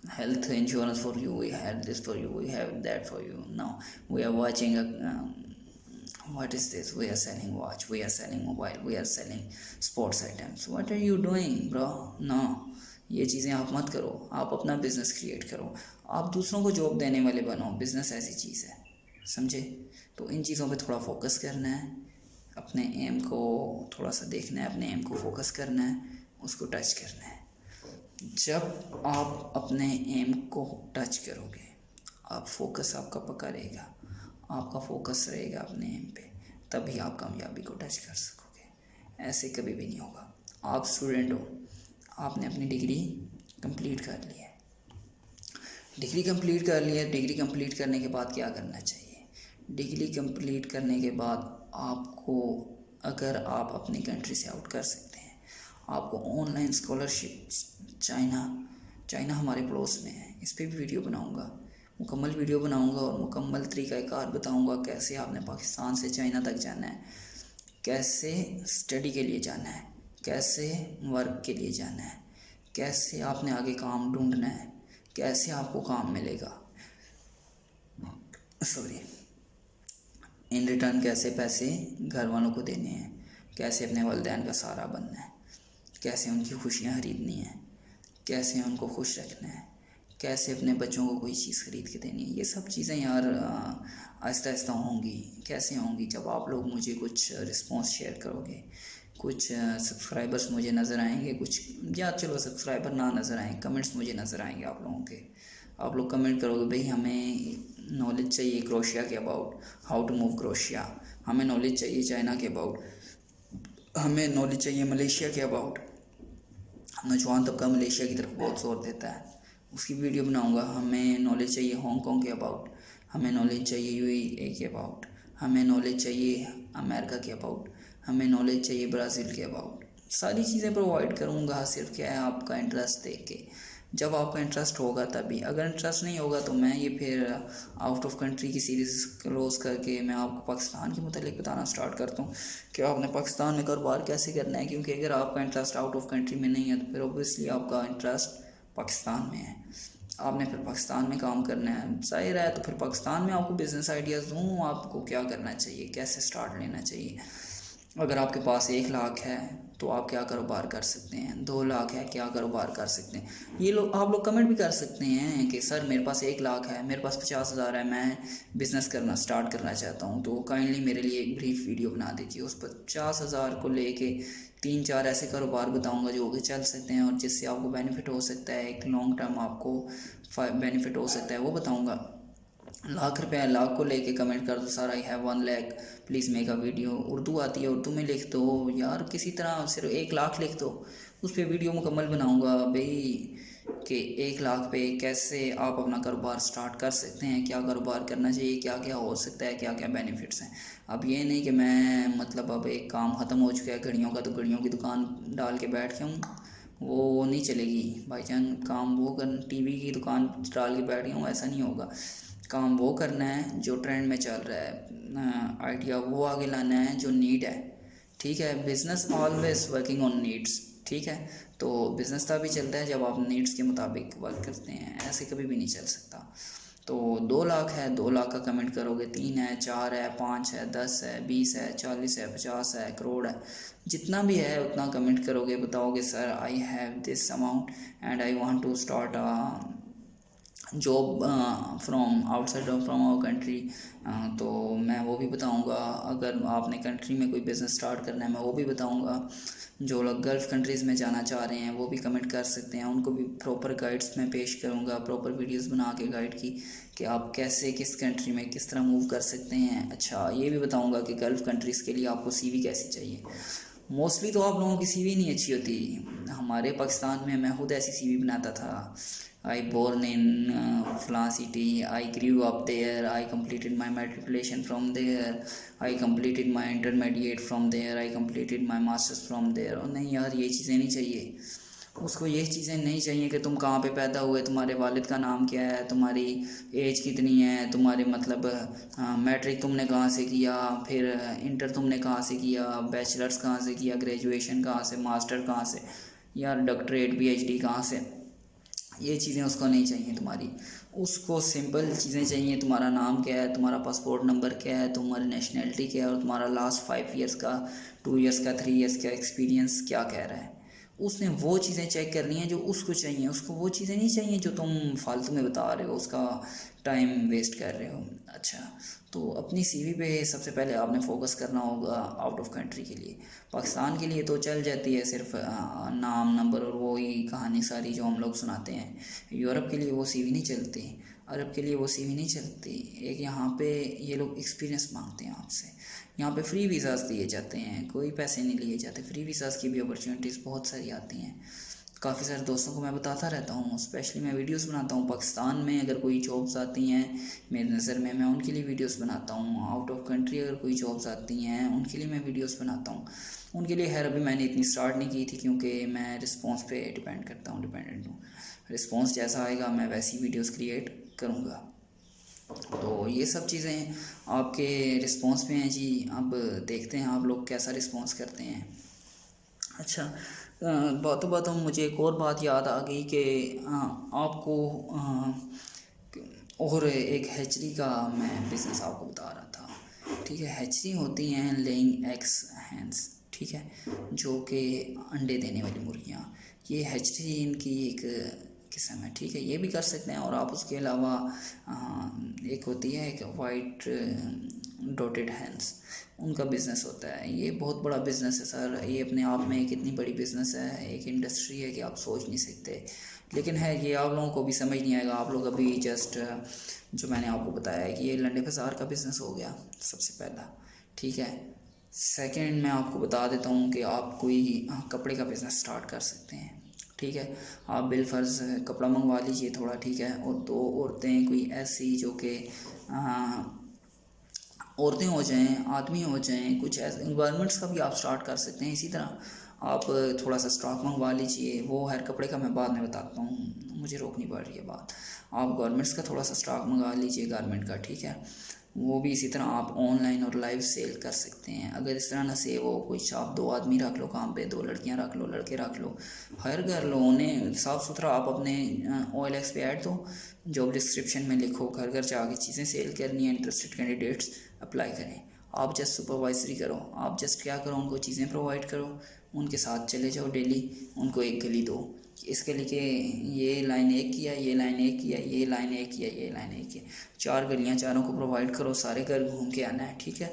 health insurance for you, we have this for you, we have that for you. Now we are watching what is this? We are selling watch, we are selling mobile, we are selling sports items. What are you doing bro? No, ये चीज़ें आप मत करो। आप अपना business create करो, आप दूसरों को जॉब देने वाले बनो। बिजनेस ऐसी चीज़ है, समझे? तो इन चीज़ों पे थोड़ा फोकस करना है, अपने एम को थोड़ा सा देखना है, अपने एम को फोकस करना है, उसको टच करना है। जब आप अपने एम को टच करोगे, आप फोकस आपका पक्का रहेगा, आपका फोकस रहेगा अपने एम पे, तभी आप कामयाबी को टच कर सकोगे। ऐसे कभी भी नहीं होगा। आप स्टूडेंट हो, आपने अपनी डिग्री कंप्लीट कर ली है, डिग्री कंप्लीट करने के बाद क्या करना चाहिए? डिग्री कंप्लीट करने के बाद आपको, अगर आप अपनी कंट्री से आउट कर सकते हैं, आपको ऑनलाइन स्कॉलरशिप्स चाइना हमारे पड़ोस में है, इस पर भी वीडियो बनाऊंगा, मुकम्मल वीडियो बनाऊंगा और मुकम्मल तरीक़ाकार बताऊंगा कैसे आपने पाकिस्तान से चाइना तक जाना है, कैसे स्टडी के लिए जाना है, कैसे वर्क के लिए जाना है, कैसे आपने आगे काम ढूंढना है, कैसे आपको काम मिलेगा, इन रिटर्न कैसे पैसे घर वालों को देने हैं, कैसे अपने वालिदैन का सहारा बनना है, कैसे उनकी खुशियाँ खरीदनी है, कैसे उनको खुश रखना है, कैसे अपने बच्चों को कोई चीज़ ख़रीद के देनी है। ये सब चीज़ें यार आहिस्ता आहिस्ता होंगी। कैसे होंगी? जब आप लोग मुझे कुछ रिस्पॉन्स शेयर करोगे, कुछ सब्सक्राइबर्स मुझे नज़र आएंगे, कुछ या चलो सब्सक्राइबर ना नज़र आएँ, कमेंट्स मुझे नज़र आएंगे आप लोगों के। आप लोग कमेंट करोगे भाई हमें नॉलेज चाहिए क्रोशिया के about, how to move Croatia, हमें नॉलेज चाहिए चाइना के अबाउट, हमें नॉलेज चाहिए मलेशिया के अबाउट। नौजवान तबका मलेशिया की तरफ बहुत जोर देता है, उसकी वीडियो बनाऊंगा। हमें नॉलेज चाहिए हांगकॉन्ग के अबाउट, हमें नॉलेज चाहिए यूएई के अबाउट, हमें नॉलेज चाहिए अमेरिका के अबाउट, हमें नॉलेज चाहिए ब्राज़ील के अबाउट। सारी चीज़ें प्रोवाइड करूँगा, सिर्फ क्या है आपका इंटरेस्ट देख के। जब आपका इंटरेस्ट होगा तभी, अगर इंटरेस्ट नहीं होगा तो मैं ये फिर आउट ऑफ कंट्री की सीरीज़ क्लोज़ करके मैं आपको पाकिस्तान के मुतालिक बताना स्टार्ट करता हूँ कि आपने पाकिस्तान में कारोबार कैसे करना है। क्योंकि अगर आपका इंटरेस्ट आउट ऑफ कंट्री में नहीं है तो फिर ऑब्वियसली आपका इंटरेस्ट पाकिस्तान में है, आपने फिर पाकिस्तान में काम करना है। जाहिर है, तो फिर पाकिस्तान में आपको बिज़नेस आइडियाज़ दूँ, आपको क्या करना चाहिए, कैसे स्टार्ट लेना चाहिए। अगर आपके पास 1 लाख है तो आप क्या कारोबार कर सकते हैं, 2 लाख है क्या कारोबार कर सकते हैं। ये लोग, आप लोग कमेंट भी कर सकते हैं कि सर मेरे पास 1 लाख है, मेरे पास 50,000 है, मैं बिज़नेस करना स्टार्ट करना चाहता हूँ, तो काइंडली मेरे लिए एक ब्रीफ वीडियो बना दीजिए। उस 50,000 को लेके 3-4 ऐसे कारोबार बताऊँगा जो कि चल सकते हैं और जिससे आपको बेनिफिट हो सकता है, एक लॉन्ग टर्म आपको बेनिफिट हो सकता है, वो बताऊँगा। लाख को लेके कमेंट कर दो sir I have 1 lakh please make a video. Urdu आती है, उर्दू में लिख दो यार, किसी तरह सिर्फ 1 लाख लिख दो, उस पर वीडियो मुकम्मल बनाऊंगा भाई कि 1 लाख पे कैसे आप अपना कारोबार स्टार्ट कर सकते हैं, क्या कारोबार करना चाहिए, क्या क्या हो सकता है, क्या क्या बेनिफिट्स हैं। अब ये नहीं कि मैं मतलब अब एक काम ख़त्म हो चुका है घड़ियों का तो घड़ियों की दुकान डाल के बैठ गया हूँ, वो नहीं चलेगी भाईजान। काम वो कर, टीवी की दुकान डाल के बैठ गया हूँ, ऐसा नहीं होगा। काम वो करना है जो ट्रेंड में चल रहा है, आइडिया वो आगे लाना है जो नीड है, ठीक है। Business always working on needs, ठीक है। तो बिज़नेस तभी चलता है जब आप नीड्स के मुताबिक वर्क करते हैं, ऐसे कभी भी नहीं चल सकता। तो 2 लाख है, 2 लाख का कमेंट करोगे, 3 है, 4 है, 5 है, 10 है, 20 है, 40 है, 50 है, करोड़ है, जितना भी है उतना कमेंट करोगे, बताओगे sir I have this amount and I want to start job from outside from our country, तो मैं वो भी बताऊंगा। अगर आपने कंट्री में कोई बिज़नेस स्टार्ट करना है मैं वो भी बताऊंगा। जो लोग गल्फ़ कंट्रीज़ में जाना चाह रहे हैं वो भी कमेंट कर सकते हैं, उनको भी प्रॉपर गाइड्स मैं पेश करूंगा, प्रॉपर वीडियोस बना के गाइड की कि आप कैसे किस कंट्री में किस तरह मूव कर सकते हैं। अच्छा, ये भी बताऊंगा कि गल्फ़ कंट्रीज़ के लिए आपको CV कैसी चाहिए, मोस्टली तो आप लोगों की सीवी नहीं अच्छी होती। हमारे पाकिस्तान में मैं खुद ऐसी सीवी बनाता था। आई बोर्न इन फलां city, I grew up there, I completed my matriculation from there, I completed my intermediate from there, I completed my masters from there. और नहीं यार, ये चीज़ें नहीं चाहिए उसको। ये चीज़ें नहीं चाहिए कि तुम कहाँ पे पैदा हुए, तुम्हारे वालिद का नाम क्या है, तुम्हारी एज कितनी है, तुम्हारे मतलब मैट्रिक तुमने कहाँ से किया, फिर इंटर तुमने कहाँ से किया, बैचलर्स कहाँ से किया, ग्रेजुएशन कहाँ से, मास्टर कहाँ से, यार डॉक्टरेट PhD कहाँ से। ये चीज़ें उसको नहीं चाहिए तुम्हारी। उसको सिंपल चीज़ें चाहिए, तुम्हारा नाम क्या है, तुम्हारा पासपोर्ट नंबर क्या है, तुम्हारी नेशनैलिटी क्या है, और तुम्हारा लास्ट 5 ईयर्स का, 2 ईयर्स का, 3 ईयर्स का एक्सपीरियंस क्या कह रहा है। उसने वो चीज़ें चेक करनी है जो उसको चाहिए। उसको वो चीज़ें नहीं चाहिए जो तुम फालतू में बता रहे हो, उसका टाइम वेस्ट कर रहे हो। अच्छा, तो अपनी सीवी पे सबसे पहले आपने फोकस करना होगा आउट ऑफ कंट्री के लिए। पाकिस्तान के लिए तो चल जाती है सिर्फ नाम नंबर और वो ही कहानी सारी जो हम लोग सुनाते हैं। यूरोप के लिए वो सीवी नहीं चलती, अरब के लिए वो सीवी नहीं चलती। एक यहाँ पे ये लोग एक्सपीरियंस मांगते हैं आपसे। यहाँ पे फ्री वीज़ाज़ दिए जाते हैं, कोई पैसे नहीं लिए जाते। फ्री वीज़ाज़ की भी अपॉर्चुनिटीज़ बहुत सारी आती हैं। काफ़ी सारे दोस्तों को मैं बताता रहता हूँ, स्पेशली मैं वीडियोस बनाता हूँ। पाकिस्तान में अगर कोई जॉब्स आती हैं मेरी नज़र में, मैं उनके लिए वीडियोस बनाता हूँ। आउट ऑफ कंट्री अगर कोई जॉब्स आती हैं उनके लिए मैं वीडियोस बनाता हूँ। उनके लिए खैर अभी मैंने इतनी स्टार्ट नहीं की थी, क्योंकि मैं रिस्पॉन्स पे डिपेंड करता हूँ, डिपेंडेंट हूँ। रिस्पॉन्स जैसा आएगा मैं वैसी वीडियोज़ क्रिएट करूँगा। तो ये सब चीज़ें आपके रिस्पॉन्स पे हैं जी। अब देखते हैं आप लोग कैसा रिस्पॉन्स करते हैं। अच्छा, बातों बातों मुझे एक और बात याद आ गई कि आपको और एक हैचरी का मैं बिज़नेस आपको बता रहा था। ठीक है, हैचरी होती हैं लेइंग एग्स हैंस, ठीक है, जो कि अंडे देने वाली मुर्गियाँ। ये हैचरी इनकी एक किस्म है, ठीक है। ये भी कर सकते हैं। और आप उसके अलावा एक होती है एक वाइट डॉटेड हैंस, उनका बिज़नेस होता है। ये बहुत बड़ा बिज़नेस है सर। ये अपने आप में एक इतनी बड़ी बिज़नेस है, एक इंडस्ट्री है कि आप सोच नहीं सकते। लेकिन है ये आप लोगों को भी समझ नहीं आएगा। आप लोग अभी जस्ट जो मैंने आपको बताया है कि ये लंडे बाज़ार का बिज़नेस हो गया सबसे पहला, ठीक है। सेकंड मैं आपको बता देता हूँ कि आप कोई कपड़े का बिज़नेस स्टार्ट कर सकते हैं, ठीक है। आप बिलफर्ज कपड़ा मंगवा लीजिए थोड़ा, ठीक है। और 2 औरतें कोई ऐसी जो कि औरतें हो जाएं, आदमी हो जाएं, कुछ ऐसे गारमेंट्स का भी आप स्टार्ट कर सकते हैं। इसी तरह आप थोड़ा सा स्टॉक मंगवा लीजिए। वो हर कपड़े का मैं बाद में बताता हूँ, मुझे रोकनी पड़ रही है बात। आप गारमेंट्स का थोड़ा सा स्टॉक मंगवा लीजिए गारमेंट का, ठीक है। वो भी इसी तरह आप ऑनलाइन और लाइव सेल कर सकते हैं। अगर इस तरह ना सेव हो, कुछ आप 2 आदमी रख लो काम पे, 2 लड़कियां रख लो, लड़के रख लो, हायर कर लो उन्हें साफ़ सुथरा। आप अपने OLX पे ऐड दो, जॉब डिस्क्रिप्शन में लिखो घर घर जाके चीज़ें सेल करनी है, इंटरेस्टेड कैंडिडेट्स अप्लाई करें। आप जस्ट सुपरवाइजरी करो, आप जस्ट क्या करो, उनको चीज़ें प्रोवाइड करो, उनके साथ चले जाओ डेली, उनको एक गली दो, इसके लिए ये लाइन 1 किया, ये लाइन 1 किया, ये लाइन 1 किया, ये लाइन 1 किया, 4 गलियाँ चारों को प्रोवाइड करो, सारे घर घूम के आना है, ठीक है।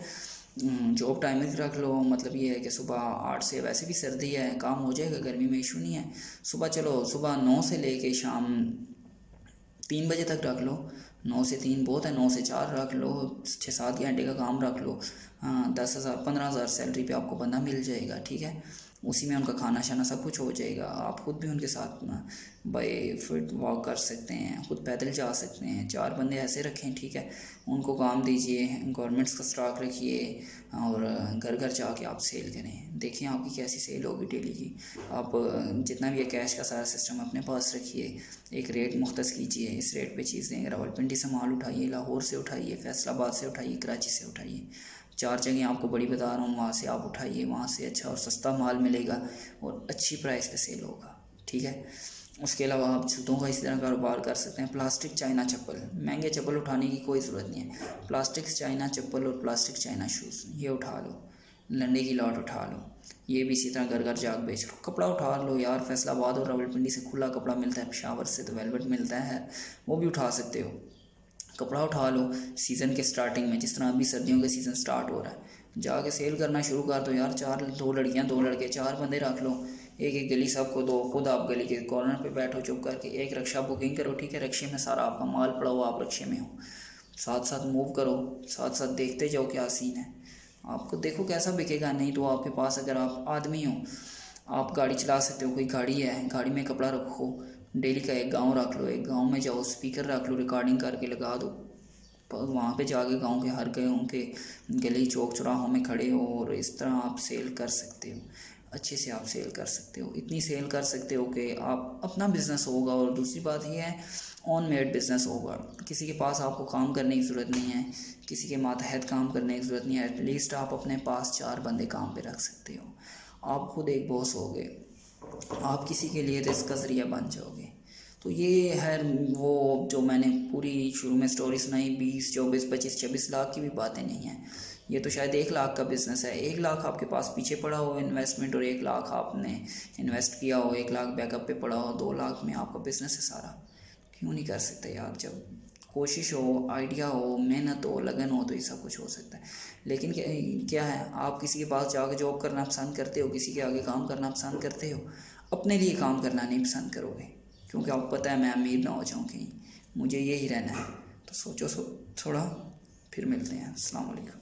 जॉब टाइमिंग रख लो, मतलब ये है कि सुबह 8 से, वैसे भी सर्दी है काम हो जाएगा, गर्मी में इशू नहीं है। सुबह चलो, सुबह 9 से लेके शाम 3 बजे तक रख लो। 9 से 3 बहुत है, 9 से 4 रख लो, 6-7 घंटे का काम रख लो। 10,000 15,000 सैलरी पे आपको बंदा मिल जाएगा, ठीक है। उसी में उनका खाना शाना सब कुछ हो जाएगा। आप खुद भी उनके साथ बाई फुट वॉक कर सकते हैं, खुद पैदल जा सकते हैं। 4 बंदे ऐसे रखें, ठीक है, उनको काम दीजिए, गवर्नमेंट्स का स्टॉक रखिए और घर घर जाके आप सेल करें। देखिए आपकी कैसी सेल होगी डेली की। आप जितना भी है कैश का सारा सिस्टम अपने पास रखिए, एक रेट मुख्तस कीजिए, इस रेट पे चीज़ें रावलपिंडी से माल उठाइए, लाहौर से उठाइए, फैसलाबाद से उठाइए, कराची से उठाइए। 4 जगह आपको बड़ी बता रहा हूँ, वहाँ से आप उठाइए, वहाँ से अच्छा और सस्ता माल मिलेगा और अच्छी प्राइस पे सेल होगा, ठीक है। उसके अलावा आप जूतों का इसी तरह कारोबार कर सकते हैं। प्लास्टिक चाइना चप्पल, महंगे चप्पल उठाने की कोई ज़रूरत नहीं है। प्लास्टिक चाइना चप्पल और प्लास्टिक चाइना शूज़ ये उठा लो, लंडे की लॉट उठा लो, ये भी इसी तरह घर घर जाकर बेच लो। कपड़ा उठा लो यार, फैसलाबाद और रावलपिंडी से खुला कपड़ा मिलता है, पेशावर से तो वेलवेट मिलता है, वो भी उठा सकते हो। कपड़ा उठा लो सीज़न के स्टार्टिंग में, जिस तरह अभी सर्दियों का सीज़न स्टार्ट हो रहा है, जाके सेल करना शुरू कर दो यार। 2 लड़कियां 2 लड़के 4 बंदे रख लो, एक एक गली सबको दो, खुद आप गली के कॉर्नर पे बैठो चुप करके, एक रक्षा बुकिंग करो, ठीक है। रक्षे में सारा आपका माल पड़ा हुआ, आप रक्षे में हो, साथ साथ मूव करो, साथ साथ देखते जाओ क्या सीन है। आपको देखो कैसा बिकेगा। नहीं तो आपके पास अगर आप आदमी हो, आप गाड़ी चला सकते हो, कोई गाड़ी है, गाड़ी में कपड़ा रखो, डेली का एक गांव रख लो, एक गांव में जाओ, स्पीकर रख लो, रिकॉर्डिंग करके लगा दो, वहाँ पे जाके गांव के हर गाँव के गली चौक चौराहों में खड़े हो, और इस तरह आप सेल कर सकते हो। अच्छे से आप सेल कर सकते हो, इतनी सेल कर सकते हो कि आप अपना बिज़नेस होगा। और दूसरी बात यह है, ऑन मेड बिज़नेस होगा, किसी के पास आपको काम करने की ज़रूरत नहीं है, किसी के मातहत काम करने की ज़रूरत नहीं है। एटलीस्ट आप अपने पास 4 बंदे काम पे रख सकते हो, आप खुद एक बॉस होगे, आप किसी के लिए रिस्क का ज़रिया बन जाओगे। तो ये है वो जो मैंने पूरी शुरू में स्टोरी सुनाई, 20, 24, 25, 26 लाख की भी बातें नहीं हैं। ये तो शायद 1 लाख का बिज़नेस है। 1 लाख आपके पास पीछे पड़ा हो इन्वेस्टमेंट, और 1 लाख आपने इन्वेस्ट किया हो, 1 लाख बैकअप पे पड़ा हो, 2 लाख में आपका बिज़नेस है सारा। क्यों नहीं कर सकते यार? जब कोशिश हो, आइडिया हो, मेहनत हो, लगन हो, तो ये सब कुछ हो सकता है। लेकिन क्या है, आप किसी के पास जाकर जॉब करना पसंद करते हो, किसी के आगे काम करना पसंद करते हो, अपने लिए काम करना नहीं पसंद करोगे, क्योंकि आपको पता है मैं अमीर ना हो जाऊँ कहीं, मुझे यही रहना है। तो सोचो थोड़ा, फिर मिलते हैं। अस्सलाम वालेकुम।